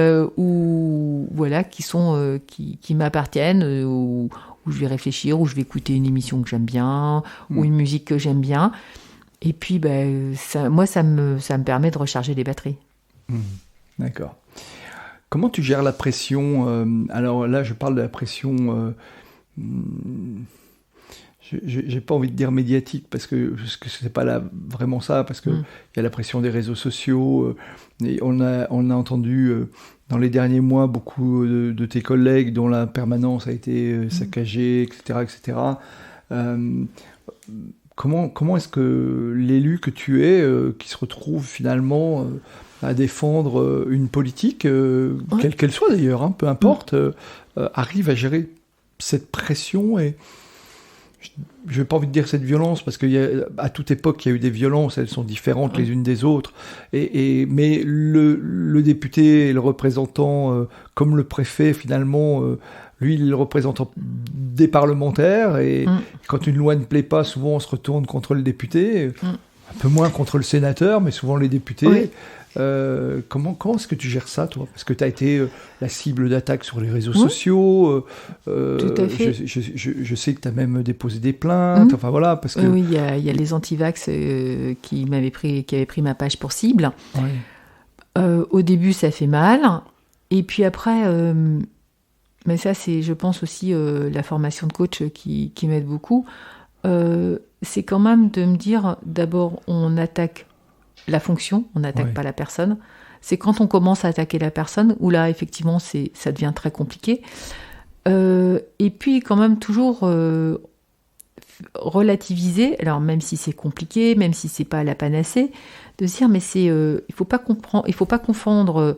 qui m'appartiennent, où je vais réfléchir, où je vais écouter une émission que j'aime bien, ou une musique que j'aime bien. Et puis, ça me permet de recharger les batteries.
D'accord. Comment tu gères la pression alors là, je parle de la pression... j'ai pas envie de dire médiatique parce que c'est pas vraiment ça, parce que il y a la pression des réseaux sociaux et on a entendu dans les derniers mois beaucoup de tes collègues dont la permanence a été saccagée, etc. Comment est-ce que l'élu que tu es, qui se retrouve finalement à défendre une politique, quelle qu'elle soit d'ailleurs, peu importe, arrive à gérer cette pression et je n'ai pas envie de dire cette violence, parce qu'à toute époque, il y a eu des violences, elles sont différentes les unes des autres. Mais le député et le représentant, comme le préfet, finalement, lui, il est le représentant des parlementaires. Et quand une loi ne plaît pas, souvent, on se retourne contre le député. Un peu moins contre le sénateur, mais souvent les députés. Oui. Comment est-ce que tu gères ça, toi ? Parce que tu as été la cible d'attaques sur les réseaux sociaux.
Tout à fait.
Je sais que tu as même déposé des plaintes. Enfin voilà, parce que...
Oui, il y a les antivax qui avaient pris ma page pour cible. Oui. Au début, ça fait mal. Et puis après, mais ça, c'est, je pense aussi, la formation de coach qui m'aide beaucoup. C'est quand même de me dire, d'abord, on attaque la fonction, on n'attaque pas la personne. C'est quand on commence à attaquer la personne où là, effectivement, ça devient très compliqué. Et puis, quand même, toujours relativiser, alors même si c'est compliqué, même si c'est pas la panacée, de se dire, mais il faut pas confondre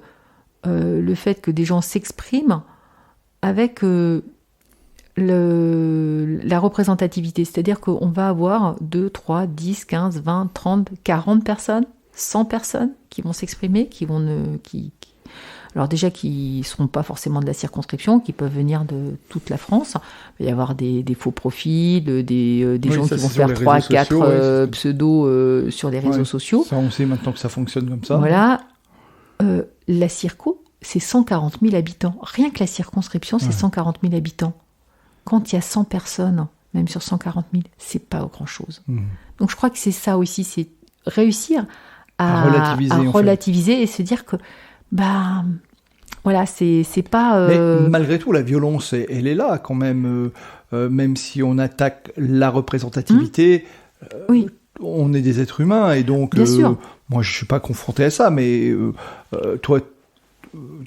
le fait que des gens s'expriment avec la représentativité, c'est-à-dire qu'on va avoir 2, 3, 10, 15, 20, 30, 40 personnes, 100 personnes qui vont s'exprimer, alors déjà qui ne seront pas forcément de la circonscription, qui peuvent venir de toute la France. Il va y avoir des faux profils, des gens qui vont faire 3, 4 pseudos sur les réseaux sociaux.
Ça, on sait maintenant que ça fonctionne comme ça.
Voilà. La circo, c'est 140 000 habitants. Rien que la circonscription, c'est 140 000 habitants. Quand il y a 100 personnes, même sur 140 000, c'est pas grand-chose. Donc je crois que c'est ça aussi, c'est réussir à relativiser et se dire que voilà, c'est pas...
Mais malgré tout, la violence, elle est là quand même. Même si on attaque la représentativité, on est des êtres humains. Et donc,
bien sûr.
Moi, je ne suis pas confronté à ça, mais toi,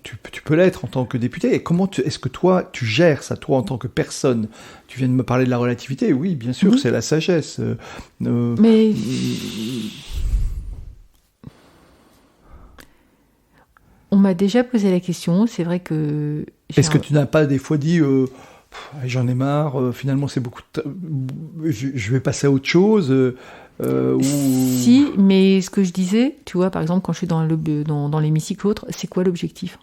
tu peux l'être en tant que député. Et comment est-ce que toi, tu gères ça, toi, en tant que personne? Tu viens de me parler de la relativité. Oui, bien sûr, c'est la sagesse.
Mais... On m'a déjà posé la question, c'est vrai que...
Est-ce que tu n'as pas des fois dit j'en ai marre, finalement c'est beaucoup je vais passer à autre chose
Si, mais ce que je disais, tu vois, par exemple, quand je suis dans l'hémicycle ou autre, c'est quoi l'objectif?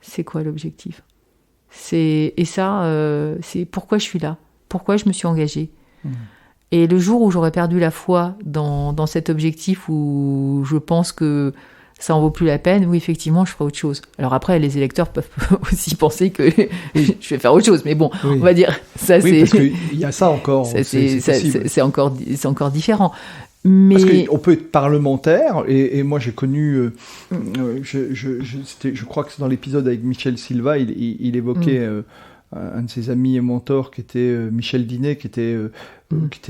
C'est quoi l'objectif? Et ça, c'est pourquoi je suis là, pourquoi je me suis engagée. Et le jour où j'aurais perdu la foi dans cet objectif, où je pense que ça en vaut plus la peine, oui, effectivement, je ferai autre chose. Alors après, les électeurs peuvent aussi penser que je vais faire autre chose, mais bon, on va dire, ça
oui, parce qu'il y a ça encore,
c'est encore différent. Mais...
Parce qu'on peut être parlementaire, et moi j'ai connu, je crois que c'est dans l'épisode avec Michel Silva, il évoquait un de ses amis et mentors qui était Michel Dinet, qui était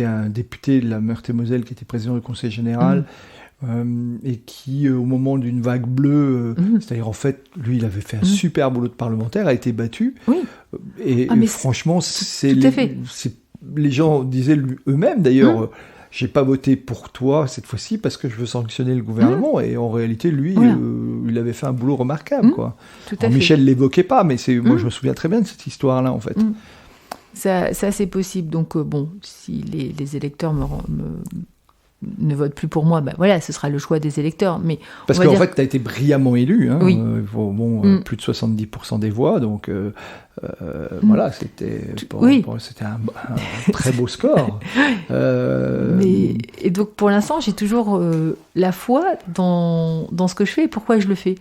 un député de la Meurthe-et-Moselle, qui était président du Conseil général, et qui, au moment d'une vague bleue, c'est-à-dire en fait, lui, il avait fait un super boulot de parlementaire, a été battu.
Oui.
Et franchement, les gens disaient eux-mêmes, d'ailleurs, j'ai pas voté pour toi cette fois-ci parce que je veux sanctionner le gouvernement. Et en réalité, lui, il avait fait un boulot remarquable, quoi. Alors, Michel l'évoquait pas, mais moi, je me souviens très bien de cette histoire-là, en fait.
Ça, c'est possible. Donc, bon, si les électeurs ne votent plus pour moi, voilà, ce sera le choix des électeurs. Mais
parce qu'en fait, tu as été brillamment élu, hein, plus de 70% des voix, donc voilà, c'était un très beau score.
Et donc, pour l'instant, j'ai toujours la foi dans ce que je fais et pourquoi je le fais.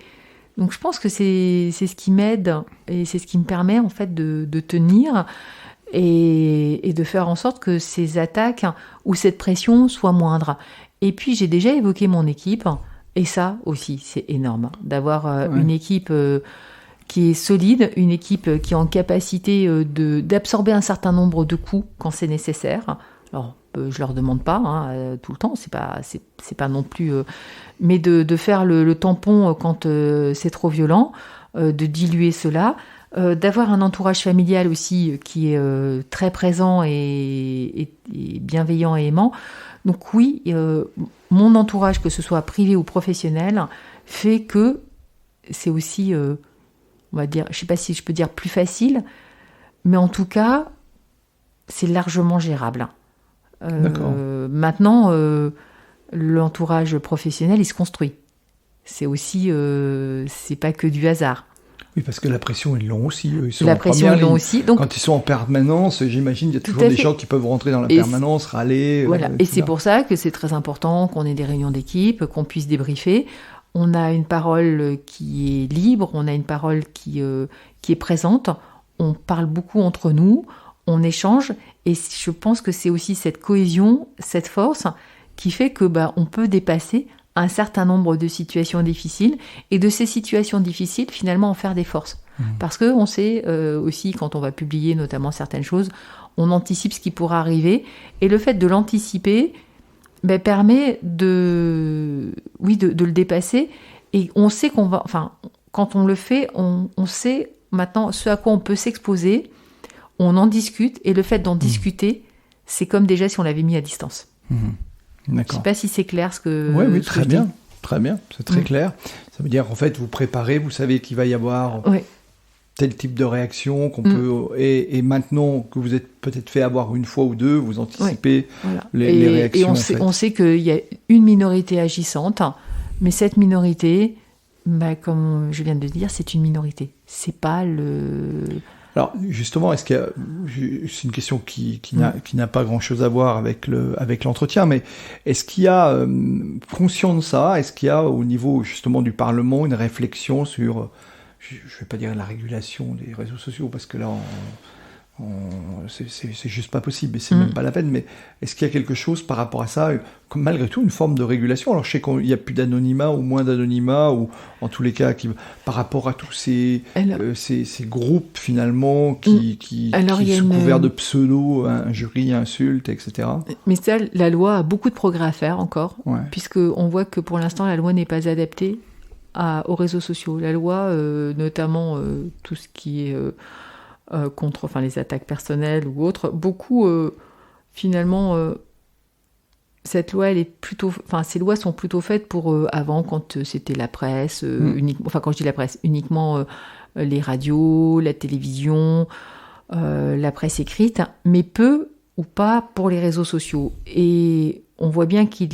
Donc, je pense que c'est ce qui m'aide et c'est ce qui me permet, en fait, de tenir et de faire en sorte que ces attaques ou cette pression soient moindres. Et puis, j'ai déjà évoqué mon équipe, et ça aussi, c'est énorme, d'avoir une équipe qui est solide, une équipe qui est en capacité d'absorber un certain nombre de coups quand c'est nécessaire. Alors, je leur demande pas tout le temps, c'est pas non plus... mais de faire le tampon quand c'est trop violent, de diluer cela, d'avoir un entourage familial aussi qui est très présent et bienveillant et aimant. Donc oui, mon entourage, que ce soit privé ou professionnel, fait que c'est aussi, on va dire, je ne sais pas si je peux dire plus facile, mais en tout cas, c'est largement gérable. Maintenant, l'entourage professionnel, il se construit. C'est aussi, c'est pas que du hasard.
Oui, parce que la pression, ils l'ont aussi.
Donc,
quand ils sont en permanence, j'imagine, il y a toujours des gens qui peuvent rentrer dans la permanence, râler.
Voilà. Et c'est pour ça que c'est très important qu'on ait des réunions d'équipe, qu'on puisse débriefer. On a une parole qui est libre, on a une parole qui est présente. On parle beaucoup entre nous, on échange. Et je pense que c'est aussi cette cohésion, cette force qui fait que on peut dépasser un certain nombre de situations difficiles, et de ces situations difficiles, finalement, en faire des forces. Parce qu'on sait aussi, quand on va publier notamment certaines choses, on anticipe ce qui pourra arriver, et le fait de l'anticiper permet de le dépasser, et on sait quand on le fait, on sait maintenant ce à quoi on peut s'exposer, on en discute, et le fait d'en discuter, c'est comme déjà si on l'avait mis à distance.
D'accord.
Je ne sais pas si c'est clair ce que
Oui, très bien. Très bien, c'est très clair. Ça veut dire, en fait, vous préparez, vous savez qu'il va y avoir tel type de réaction qu'on peut... Et maintenant que vous êtes peut-être fait avoir une fois ou deux, vous anticipez les réactions.
Et on sait qu'il y a une minorité agissante, mais cette minorité, comme je viens de le dire, c'est une minorité. C'est pas le...
Alors justement, est-ce qu'il y a... c'est une question qui n'a pas grand-chose à voir avec l'entretien, mais est-ce qu'il y a, conscient de ça, est-ce qu'il y a au niveau justement du Parlement une réflexion sur... je ne vais pas dire la régulation des réseaux sociaux, parce que là, c'est juste pas possible, et c'est même pas la peine, mais est-ce qu'il y a quelque chose par rapport à ça, comme malgré tout une forme de régulation? Alors je sais qu'il n'y a plus d'anonymat, ou moins d'anonymat, ou en tous les cas, par rapport à tous ces groupes finalement, qui sous couvert de pseudo, injuries, insultes, etc.
Mais ça, la loi a beaucoup de progrès à faire encore, puisqu'on voit que pour l'instant, la loi n'est pas adaptée aux réseaux sociaux. La loi, notamment tout ce qui est contre les attaques personnelles ou autres, beaucoup, finalement, cette loi, ces lois sont plutôt faites pour avant, quand c'était la presse, uniquement, quand je dis la presse, uniquement les radios, la télévision, la presse écrite, mais peu ou pas pour les réseaux sociaux. Et on voit bien c'est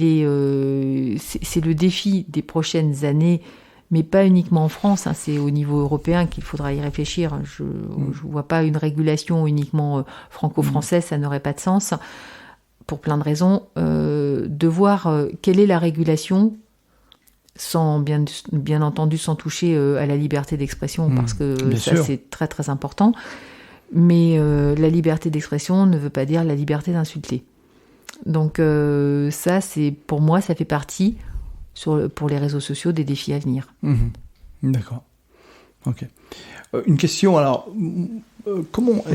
le défi des prochaines années, mais pas uniquement en France, c'est au niveau européen qu'il faudra y réfléchir. Je ne vois pas une régulation uniquement franco-française, ça n'aurait pas de sens, pour plein de raisons. De voir quelle est la régulation, sans bien entendu sans toucher à la liberté d'expression, parce que ça c'est très très important. Mais la liberté d'expression ne veut pas dire la liberté d'insulter. Donc ça, pour moi, ça fait partie... pour les réseaux sociaux, des défis à venir.
D'accord. Ok. Une question, alors,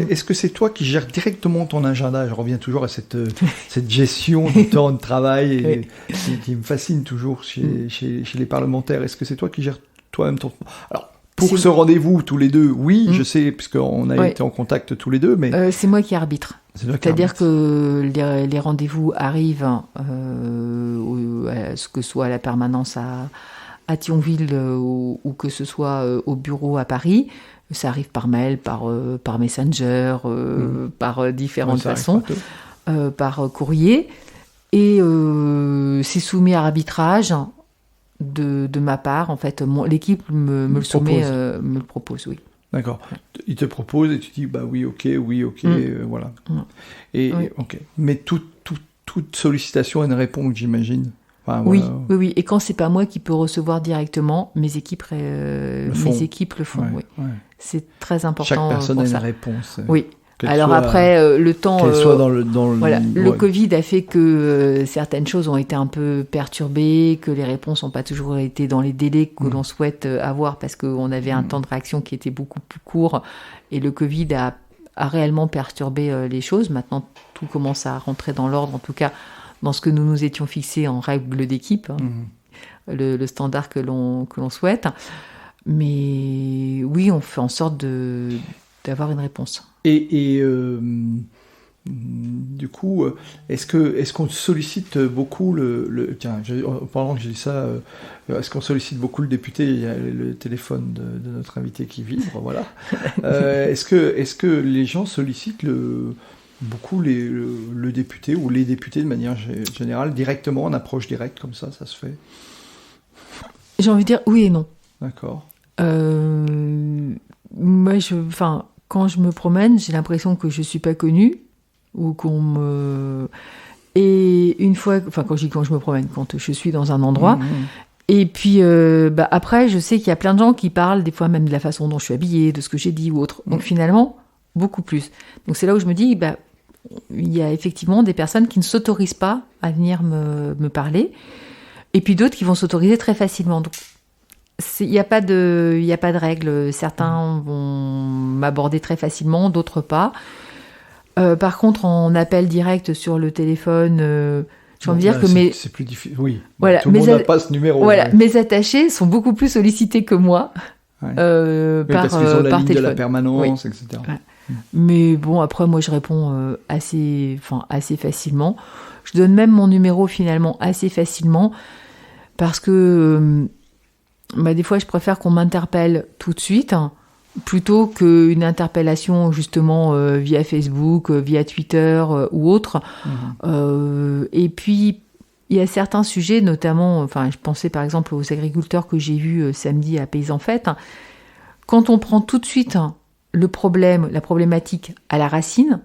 est-ce que c'est toi qui gères directement ton agenda? Je reviens toujours à cette gestion du temps de travail qui me fascine toujours chez les parlementaires. Est-ce que c'est toi qui gères toi-même ton... Alors, pour ce rendez-vous, tous les deux, oui, je sais, puisqu'on a été en contact tous les deux, mais...
c'est moi qui arbitre. C'est-à-dire que les rendez-vous arrivent, ce que ce soit à la permanence à Thionville ou que ce soit au bureau à Paris. Ça arrive par mail, par Messenger, par différentes façons, par courrier. Et c'est soumis à arbitrage de ma part. En fait, l'équipe me le soumet, me le propose, oui.
D'accord. Il te propose et tu dis oui, ok, voilà. Et ok. Mais toute sollicitation a une réponse, j'imagine. Enfin,
oui. Et quand c'est pas moi qui peux recevoir directement, mes équipes le font. Oui. C'est très important.
Chaque personne
pour
a
ça.
Une réponse.
Oui. Alors après, le temps...
Qu'elle soit dans le
le Covid a fait que certaines choses ont été un peu perturbées, que les réponses n'ont pas toujours été dans les délais que l'on souhaite avoir, parce qu'on avait un temps de réaction qui était beaucoup plus court, et le Covid a réellement perturbé les choses. Maintenant, tout commence à rentrer dans l'ordre, en tout cas dans ce que nous nous étions fixés en règle d'équipe, le standard que l'on souhaite. Mais oui, on fait en sorte d'avoir une réponse.
Et du coup, est-ce qu'on sollicite beaucoup tiens, pendant que j'ai dit ça, est-ce qu'on sollicite beaucoup le député? Il y a le téléphone de notre invité qui vibre, voilà. Est-ce que les gens sollicitent beaucoup le député ou les députés de manière générale, directement, en approche directe, comme ça se fait?
J'ai envie de dire oui et non.
D'accord.
Moi, quand je me promène, j'ai l'impression que je suis pas connue, ou et une fois, quand je me promène, quand je suis dans un endroit, et puis après, je sais qu'il y a plein de gens qui parlent, des fois même de la façon dont je suis habillée, de ce que j'ai dit ou autre. Donc finalement, beaucoup plus. Donc c'est là où je me dis, il y a effectivement des personnes qui ne s'autorisent pas à venir me parler, et puis d'autres qui vont s'autoriser très facilement. Donc il n'y a pas de règle. Certains vont m'aborder très facilement, d'autres pas. Par contre, en appel direct sur le téléphone, j'ai envie de dire que
c'est plus difficile. Oui.
Voilà,
tout le monde n'a pas ce numéro.
Voilà, mes attachés sont beaucoup plus sollicités que moi.
Parce qu'ils ont la ligne
téléphone.
De la permanence, etc.
Ouais. Mais bon, après, moi, je réponds assez facilement. Je donne même mon numéro finalement assez facilement, parce que des fois, je préfère qu'on m'interpelle tout de suite, plutôt qu'une interpellation justement via Facebook, via Twitter ou autre. Et puis, il y a certains sujets, notamment, je pensais par exemple aux agriculteurs que j'ai vus samedi à Paysans Fêtes. Quand on prend tout de suite la problématique à la racine,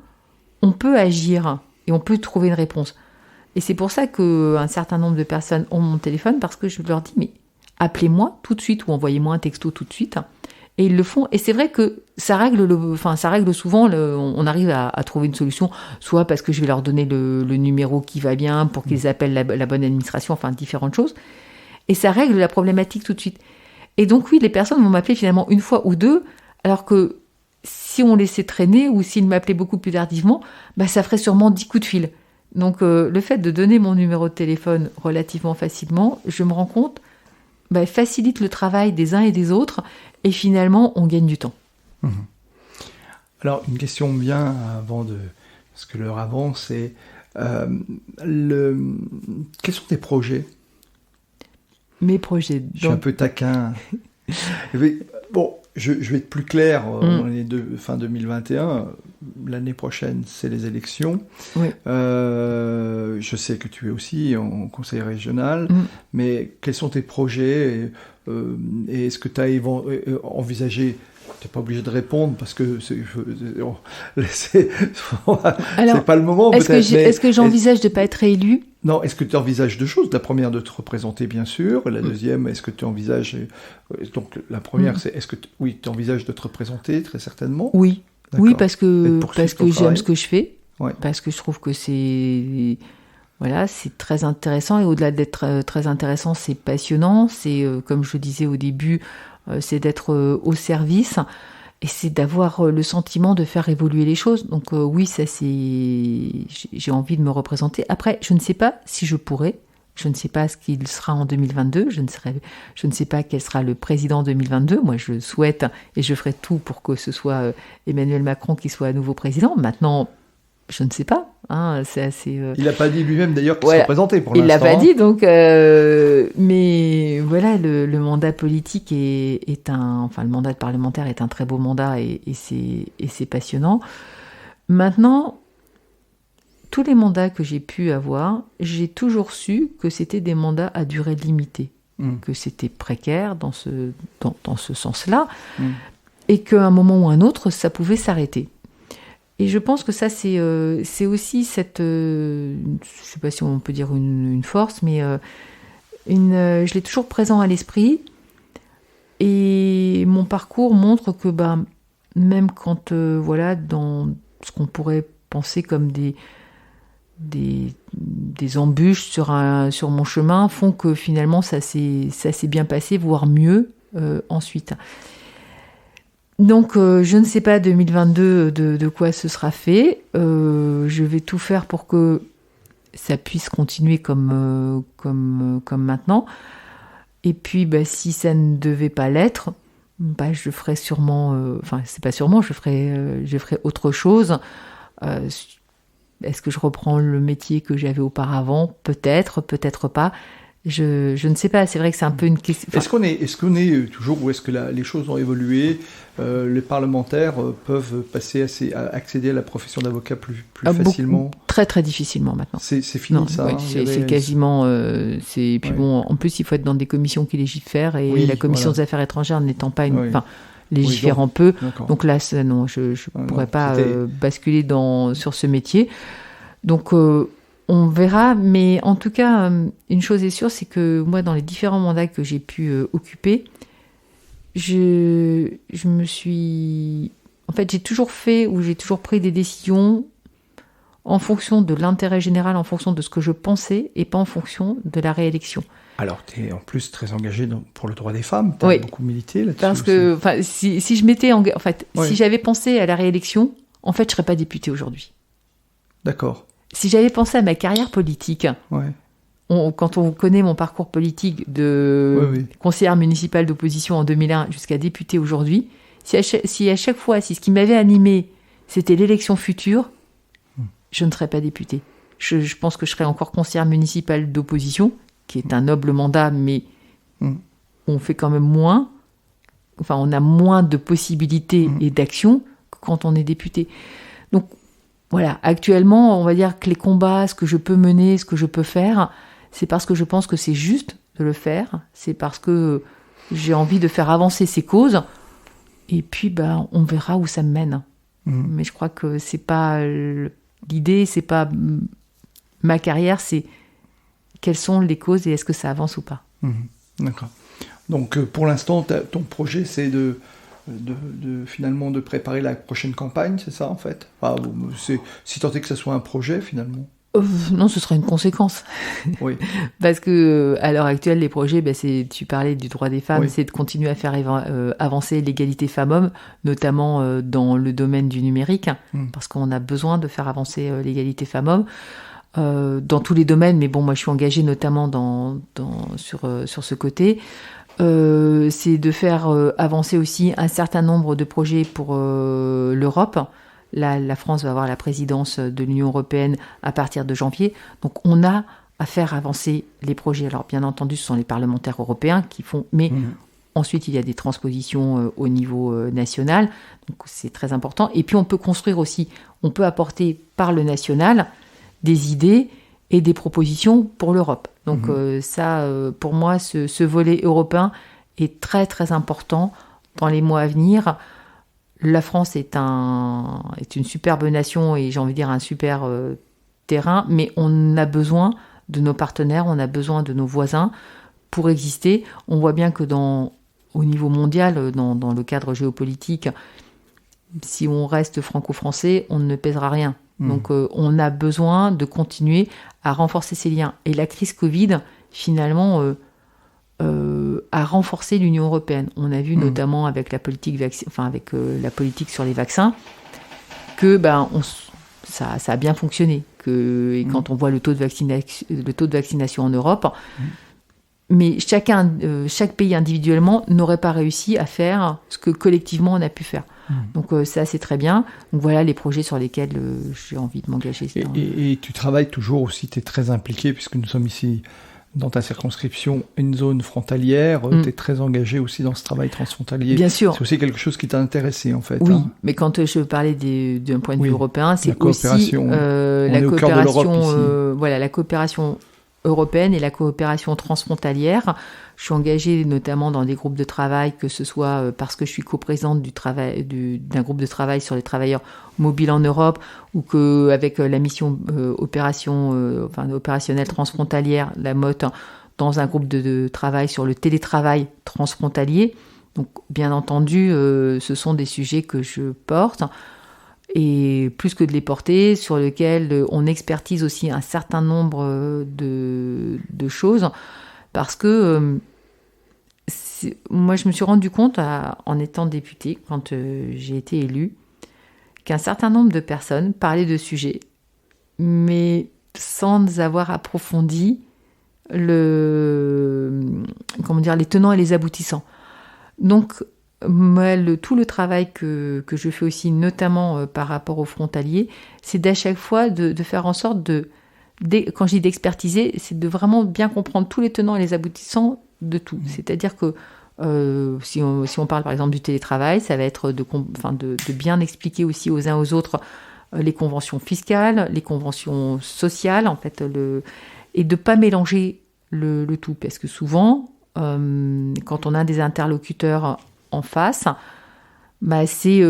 on peut agir et on peut trouver une réponse. Et c'est pour ça qu'un certain nombre de personnes ont mon téléphone, parce que je leur dis, mais appelez-moi tout de suite ou envoyez-moi un texto tout de suite. Et ils le font. Et c'est vrai que ça règle souvent, on arrive à trouver une solution, soit parce que je vais leur donner le numéro qui va bien pour qu'ils appellent la bonne administration, différentes choses. Et ça règle la problématique tout de suite. Et donc oui, les personnes vont m'appeler finalement une fois ou deux, alors que si on laissait traîner ou s'ils m'appelaient beaucoup plus tardivement, ça ferait sûrement 10 coups de fil. Donc le fait de donner mon numéro de téléphone relativement facilement, je me rends compte, facilite le travail des uns et des autres, et finalement, on gagne du temps.
Alors, une question bien parce que l'heure avance, c'est quels sont tes projets ?
Mes projets.
Je suis un peu taquin. Bon, je vais être plus clair. On est fin 2021. L'année prochaine, c'est les élections.
Oui.
Je sais que tu es aussi en conseil régional. Mais quels sont tes projets et est-ce que tu as envisagé... Tu n'es pas obligé de répondre parce que c'est pas le moment.
Est-ce que j'envisage de ne pas être réélue ?
Non, est-ce que tu envisages deux choses ? La première, de te représenter, bien sûr. La deuxième, est-ce que tu envisages... Donc, la première, c'est est-ce que tu envisages de te représenter, très certainement ?
Oui.
D'accord.
Oui, parce que j'aime ce que je fais.
Ouais.
Parce que je trouve que c'est très intéressant. Et au-delà d'être très intéressant, c'est passionnant. C'est, comme je le disais au début, c'est d'être au service. Et c'est d'avoir le sentiment de faire évoluer les choses. Donc oui, ça j'ai envie de me représenter. Après, je ne sais pas si je pourrais. Je ne sais pas ce qu'il sera en 2022. Je ne sais pas quel sera le président en 2022. Moi, je souhaite et je ferai tout pour que ce soit Emmanuel Macron qui soit à nouveau président. Maintenant, je ne sais pas. C'est assez.
Il n'a pas dit lui-même d'ailleurs qu'il se représentait pour l'instant.
Il l'a pas dit, donc. Mais voilà, le mandat politique est le mandat de parlementaire est un très beau mandat et c'est passionnant. Maintenant, tous les mandats que j'ai pu avoir, j'ai toujours su que c'était des mandats à durée limitée, que c'était précaire dans ce sens-là, et qu'à un moment ou un autre, ça pouvait s'arrêter. Et je pense que ça, c'est aussi cette... je ne sais pas si on peut dire une force, mais je l'ai toujours présent à l'esprit. Et mon parcours montre que même quand, dans ce qu'on pourrait penser comme des embûches sur mon chemin, font que finalement, ça s'est bien passé, voire mieux ensuite. Donc, je ne sais pas 2022 de quoi ce sera fait. Je vais tout faire pour que ça puisse continuer comme maintenant. Et puis, si ça ne devait pas l'être, je ferai sûrement... c'est pas sûrement, je ferai autre chose. Est-ce que je reprends le métier que j'avais auparavant ? Peut-être, peut-être pas. Je ne sais pas, c'est vrai que c'est un peu une question...
Est-ce qu'on est toujours, ou est-ce que les choses ont évolué ? Les parlementaires peuvent accéder à la profession d'avocat plus facilement ?
Très très difficilement maintenant.
C'est fini. Non, ça.
C'est quasiment... Et puis en plus il faut être dans des commissions qui légifèrent, et la commission des affaires étrangères n'étant pas légiférant peu. Donc là, non, je ne pourrais pas basculer sur ce métier. Donc... on verra, mais en tout cas, une chose est sûre, c'est que moi, dans les différents mandats que j'ai pu occuper, je me suis... En fait, j'ai toujours pris des décisions en fonction de l'intérêt général, en fonction de ce que je pensais, et pas en fonction de la réélection. Alors,
tu es en plus très engagée pour le droit des femmes, tu as beaucoup milité là-dessus.
Parce que si je m'étais si j'avais pensé à la réélection, en fait, je ne serais pas députée aujourd'hui.
D'accord.
Si j'avais pensé à ma carrière politique, quand on connaît mon parcours politique de conseillère municipale d'opposition en 2001 jusqu'à députée aujourd'hui, si à chaque fois, si ce qui m'avait animée, c'était l'élection future, je ne serais pas députée. Je pense que je serais encore conseillère municipale d'opposition, qui est un noble mandat, mais on fait quand même moins. on a moins de possibilités et d'actions que quand on est député. Donc voilà, actuellement, on va dire que les combats, ce que je peux mener, ce que je peux faire, c'est parce que je pense que c'est juste de le faire, c'est parce que j'ai envie de faire avancer ces causes, et puis on verra où ça me mène. Mais je crois que c'est pas l'idée, c'est pas ma carrière, c'est quelles sont les causes et est-ce que ça avance ou pas.
D'accord. Donc pour l'instant, ton projet, c'est finalement de préparer la prochaine campagne, c'est ça en fait? Si tant est que ça soit un projet finalement.
Non, ce sera une conséquence.
Oui.
Parce que à l'heure actuelle, les projets, tu parlais du droit des femmes,
oui.
C'est de continuer à faire avancer l'égalité femmes-hommes, notamment dans le domaine du numérique, parce qu'on a besoin de faire avancer l'égalité femmes-hommes dans tous les domaines. Mais bon, moi, je suis engagée notamment sur ce côté. C'est de faire avancer aussi un certain nombre de projets pour l'Europe. Là, la France va avoir la présidence de l'Union européenne à partir de janvier. Donc, on a à faire avancer les projets. Alors, bien entendu, ce sont les parlementaires européens qui font... Mais ensuite, il y a des transpositions au niveau national. Donc, c'est très important. Et puis, on peut construire aussi, on peut apporter par le national des idées et des propositions pour l'Europe. Donc, pour moi, ce volet européen est très, très important dans les mois à venir. La France est une superbe nation et j'ai envie de dire un super terrain, mais on a besoin de nos partenaires, on a besoin de nos voisins pour exister. On voit bien que au niveau mondial, dans le cadre géopolitique, si on reste franco-français, on ne pèsera rien. Donc on a besoin de continuer à renforcer ces liens. Et la crise Covid, finalement... a renforcé l'Union européenne. On a vu notamment avec la politique la politique sur les vaccins que ça a bien fonctionné. Quand on voit le taux de vaccination en Europe, mais chaque pays individuellement n'aurait pas réussi à faire ce que collectivement on a pu faire. Donc ça c'est très bien. Donc voilà les projets sur lesquels j'ai envie de m'engager.
Et tu travailles toujours aussi, tu es très impliqué puisque nous sommes ici dans ta circonscription, une zone frontalière, tu es très engagé aussi dans ce travail transfrontalier.
Bien sûr.
C'est aussi quelque chose qui t'a intéressé, en fait.
Oui, mais quand je parlais d'un point de vue européen, c'est aussi la coopération européenne et la coopération transfrontalière. Je suis engagée notamment dans des groupes de travail, que ce soit parce que je suis coprésidente d'un groupe de travail sur les travailleurs mobiles en Europe, ou qu'avec la mission opérationnelle transfrontalière, la MOT, dans un groupe de travail sur le télétravail transfrontalier. Donc, bien entendu, ce sont des sujets que je porte, et plus que de les porter, sur lesquels on expertise aussi un certain nombre de choses, parce que moi, je me suis rendu compte, en étant députée, quand j'ai été élue, qu'un certain nombre de personnes parlaient de sujets, mais sans avoir approfondi les tenants et les aboutissants. Donc, moi, tout le travail que je fais aussi, notamment par rapport aux frontaliers, c'est d'à chaque fois de faire en sorte quand je dis d'expertiser, c'est de vraiment bien comprendre tous les tenants et les aboutissants de tout. C'est-à-dire que si on parle par exemple du télétravail, ça va être de bien expliquer aussi aux uns aux autres les conventions fiscales, les conventions sociales, en fait, et de ne pas mélanger le tout. Parce que souvent, quand on a des interlocuteurs en face, c'est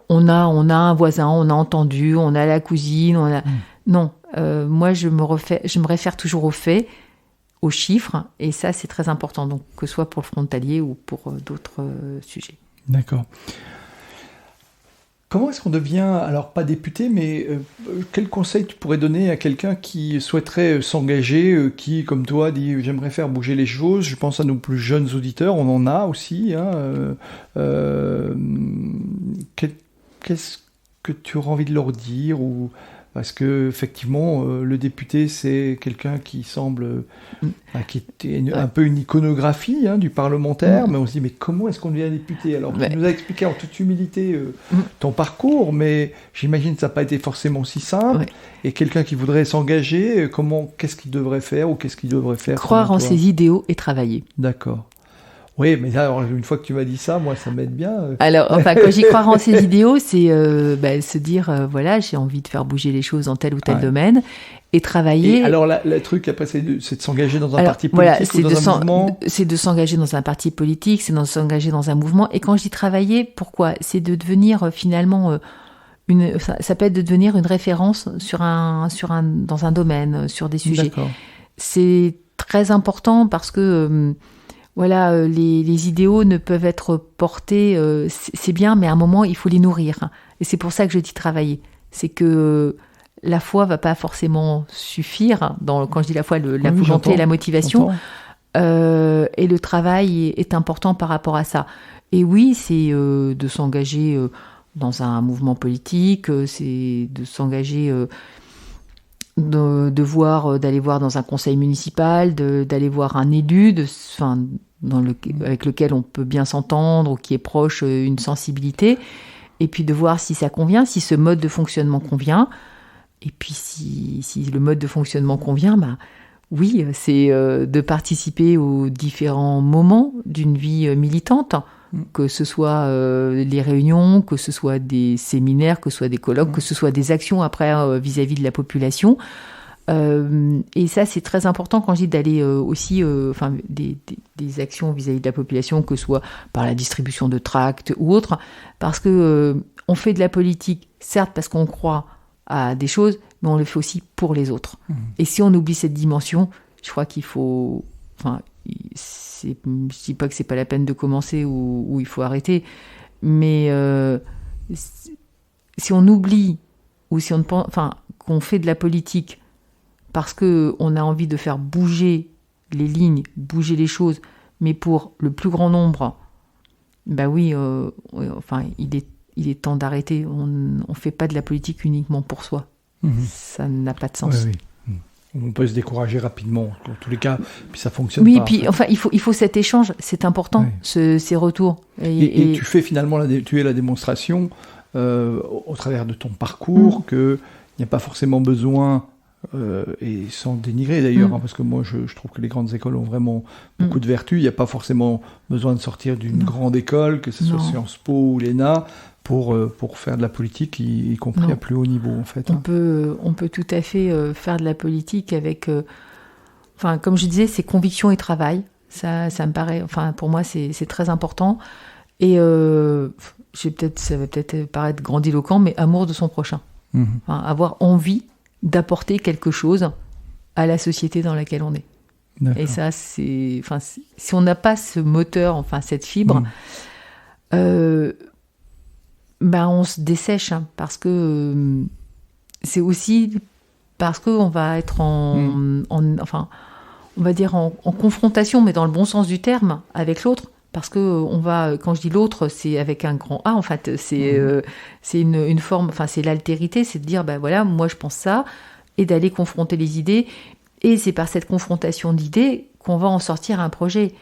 on a un voisin, on a entendu, on a la cousine, non. Moi, je me réfère toujours aux faits, aux chiffres, et ça, c'est très important, donc, que ce soit pour le frontalier ou pour d'autres sujets.
D'accord. Comment est-ce qu'on devient, alors pas député, mais quel conseil tu pourrais donner à quelqu'un qui souhaiterait s'engager, qui, comme toi, dit « j'aimerais faire bouger les choses », je pense à nos plus jeunes auditeurs, on en a aussi, qu'est-ce que tu aurais envie de leur dire parce que effectivement, le député, c'est quelqu'un qui semble, qui est un peu une iconographie du parlementaire, mais on se dit, mais comment est-ce qu'on devient député? Alors, tu nous as expliqué en toute humilité ton parcours, mais j'imagine que ça n'a pas été forcément si simple. Ouais. Et quelqu'un qui voudrait s'engager, qu'est-ce qu'il devrait faire ou qu'est-ce qu'il devrait faire?
Croire en ses idéaux et travailler.
D'accord. Oui, mais là, une fois que tu m'as dit ça, moi, ça m'aide bien.
Alors, enfin, quand j'y crois en ces idéaux, c'est se dire, voilà, j'ai envie de faire bouger les choses dans tel ou tel domaine et travailler.
Et alors, le truc, après, c'est de s'engager dans un parti politique ou dans un mouvement.
C'est de s'engager dans un parti politique, c'est de s'engager dans un mouvement. Et quand je dis travailler, pourquoi ? C'est de devenir finalement... ça peut être de devenir une référence dans un domaine, sur des sujets.
D'accord.
C'est très important parce que... les idéaux ne peuvent être portés, c'est bien, mais à un moment, il faut les nourrir. Et c'est pour ça que je dis travailler. C'est que la foi va pas forcément suffire, quand je dis la foi, la volonté et la motivation. Et le travail est important par rapport à ça. Et oui, c'est de s'engager dans un mouvement politique, c'est de s'engager... d'aller voir dans un conseil municipal, d'aller voir un élu, avec lequel on peut bien s'entendre ou qui est proche, une sensibilité, et puis de voir si ça convient, si ce mode de fonctionnement convient, et puis si le mode de fonctionnement convient, oui, c'est de participer aux différents moments d'une vie militante, que ce soit les réunions, que ce soit des séminaires, que ce soit des colloques, que ce soit des actions après vis-à-vis de la population. Et ça, c'est très important quand je dis d'aller aussi des actions vis-à-vis de la population, que ce soit par la distribution de tracts ou autre, parce que on fait de la politique, certes parce qu'on croit à des choses, mais on le fait aussi pour les autres. Et si on oublie cette dimension, je crois qu'il faut... je dis pas que c'est pas la peine de commencer ou il faut arrêter, mais si on oublie ou si on pense, qu'on fait de la politique parce que on a envie de faire bouger les lignes, bouger les choses, mais pour le plus grand nombre, il est temps d'arrêter. On fait pas de la politique uniquement pour soi. Ça n'a pas de sens.
Oui. On peut se décourager rapidement, en tous les cas, puis ça fonctionne
pas.
Oui,
puis il faut cet échange, c'est important, ces retours.
Et tu fais finalement la démonstration au travers de ton parcours qu'il n'y a pas forcément besoin, et sans dénigrer d'ailleurs, parce que moi je trouve que les grandes écoles ont vraiment beaucoup de vertus, il n'y a pas forcément besoin de sortir d'une grande école, que ce soit Sciences Po ou l'ENA, pour faire de la politique, y compris à plus haut niveau, en fait.
On peut tout à fait faire de la politique avec... comme je disais, c'est conviction et travail. Ça me paraît... pour moi, c'est très important. Et ça va peut-être paraître grandiloquent, mais amour de son prochain. Avoir envie d'apporter quelque chose à la société dans laquelle on est. D'accord. Et ça, c'est... si on n'a pas ce moteur, cette fibre... on se dessèche, parce que c'est aussi parce qu'on va être on va dire en confrontation, mais dans le bon sens du terme, avec l'autre, parce que on va, quand je dis l'autre, c'est avec un grand A, en fait, c'est une forme, c'est l'altérité, c'est de dire, moi je pense ça, et d'aller confronter les idées, et c'est par cette confrontation d'idées qu'on va en sortir un projet.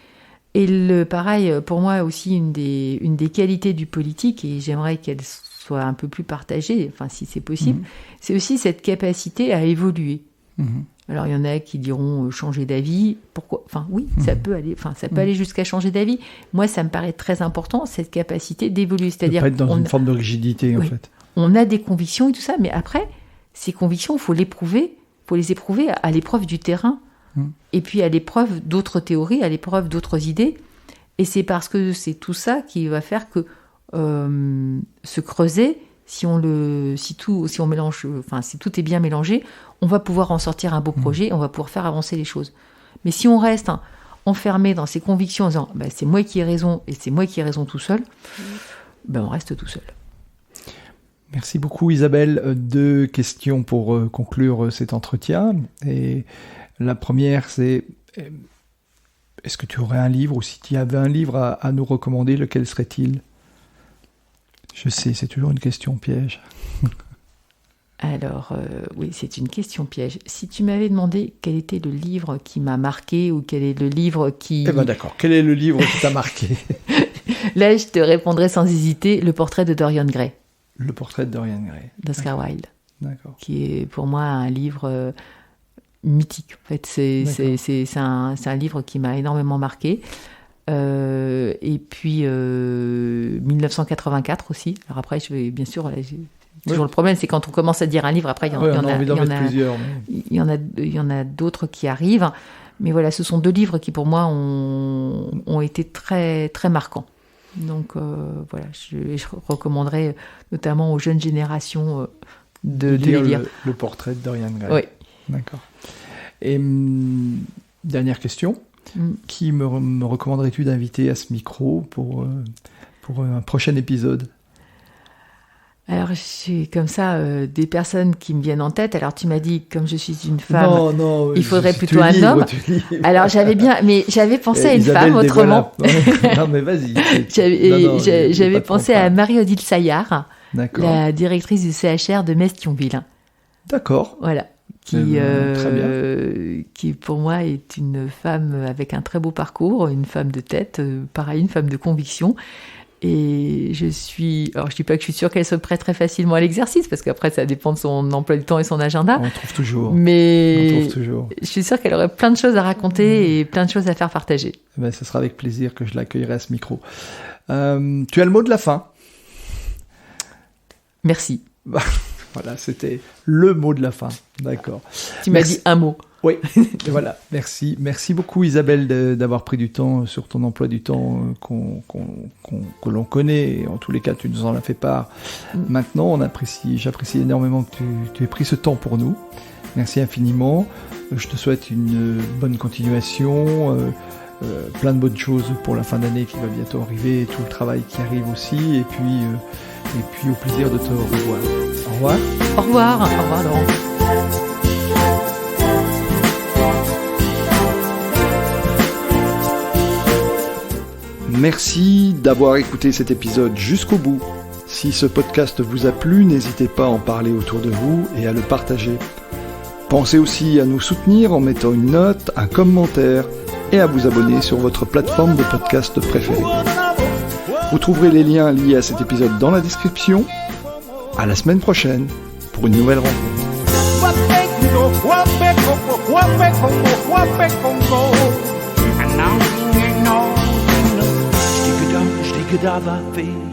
Et pareil, pour moi aussi, une des qualités du politique, et j'aimerais qu'elle soit un peu plus partagée, si c'est possible, c'est aussi cette capacité à évoluer. Alors, il y en a qui diront changer d'avis. Pourquoi ? Oui, ça peut aller, ça peut aller jusqu'à changer d'avis. Moi, ça me paraît très important, cette capacité d'évoluer. C'est-à-dire
pas être dans une forme de rigidité, en fait.
On a des convictions et tout ça, mais après, ces convictions, il faut les éprouver à l'épreuve du terrain. Et puis à l'épreuve d'autres théories, à l'épreuve d'autres idées. Et c'est parce que c'est tout ça qui va faire que se creuser, si on mélange, si tout est bien mélangé, on va pouvoir en sortir un beau projet, on va pouvoir faire avancer les choses. Mais si on reste enfermé dans ses convictions en disant c'est moi qui ai raison et c'est moi qui ai raison tout seul, on reste tout seul.
Merci beaucoup Isabelle. 2 questions pour conclure cet entretien. Et la première, c'est est-ce que tu aurais un livre, ou si tu avais un livre à nous recommander, lequel serait-il ? Je sais, c'est toujours une question piège.
Alors, oui, c'est une question piège. Si tu m'avais demandé quel était le livre qui m'a marqué, ou quel est le livre qui...
d'accord, quel est le livre qui t'a marqué ?
Là, je te répondrai sans hésiter, Le portrait de Dorian Gray.
Le portrait de Dorian Gray.
D'Oscar Wilde.
D'accord.
Qui est pour moi un livre... mythique. En fait, c'est un livre qui m'a énormément marqué. Et puis 1984 aussi. Alors après, bien sûr, toujours le problème, c'est quand on commence à dire un livre, après il y en a d'autres qui arrivent. Mais voilà, ce sont 2 livres qui pour moi ont été très très marquants. Donc voilà, je recommanderais notamment aux jeunes générations de les lire.
Le portrait de Dorian Gray.
Oui.
D'accord. Et dernière question. Qui me recommanderais-tu d'inviter à ce micro pour un prochain épisode?
Alors, j'ai comme ça des personnes qui me viennent en tête. Alors, tu m'as dit, comme je suis une femme, il faudrait plutôt un homme. Alors, j'avais pensé à une femme autrement.
Non, mais vas-y.
J'avais pensé à Marie-Odile Saillard, la directrice du CHR de Metz-Thionville.
D'accord.
Voilà. Qui pour moi est une femme avec un très beau parcours, une femme de tête, pareil, une femme de conviction. Et alors je dis pas que je suis sûre qu'elle se prête très facilement à l'exercice, parce qu'après ça dépend de son emploi du temps et son agenda.
On trouve toujours.
Mais je suis sûre qu'elle aurait plein de choses à raconter et plein de choses à faire partager.
Ben, ce sera avec plaisir que je l'accueillerai à ce micro. Tu as le mot de la fin.
Merci.
Voilà, c'était le mot de la fin. D'accord.
Tu m'as dit un mot.
Oui, voilà, merci. Merci beaucoup Isabelle d'avoir pris du temps sur ton emploi du temps que l'on connaît. Et en tous les cas, tu nous en as fait part. Maintenant, j'apprécie énormément que tu aies pris ce temps pour nous. Merci infiniment. Je te souhaite une bonne continuation, plein de bonnes choses pour la fin d'année qui va bientôt arriver, et tout le travail qui arrive aussi. Et puis au plaisir de te revoir. Au revoir.
Au revoir. Au revoir Laurent.
Merci d'avoir écouté cet épisode jusqu'au bout. Si ce podcast vous a plu, n'hésitez pas à en parler autour de vous et à le partager. Pensez aussi à nous soutenir en mettant une note, un commentaire et à vous abonner sur votre plateforme de podcast préférée. Vous trouverez les liens liés à cet épisode dans la description. À la semaine prochaine pour une nouvelle rencontre.
Stick it up, I feel.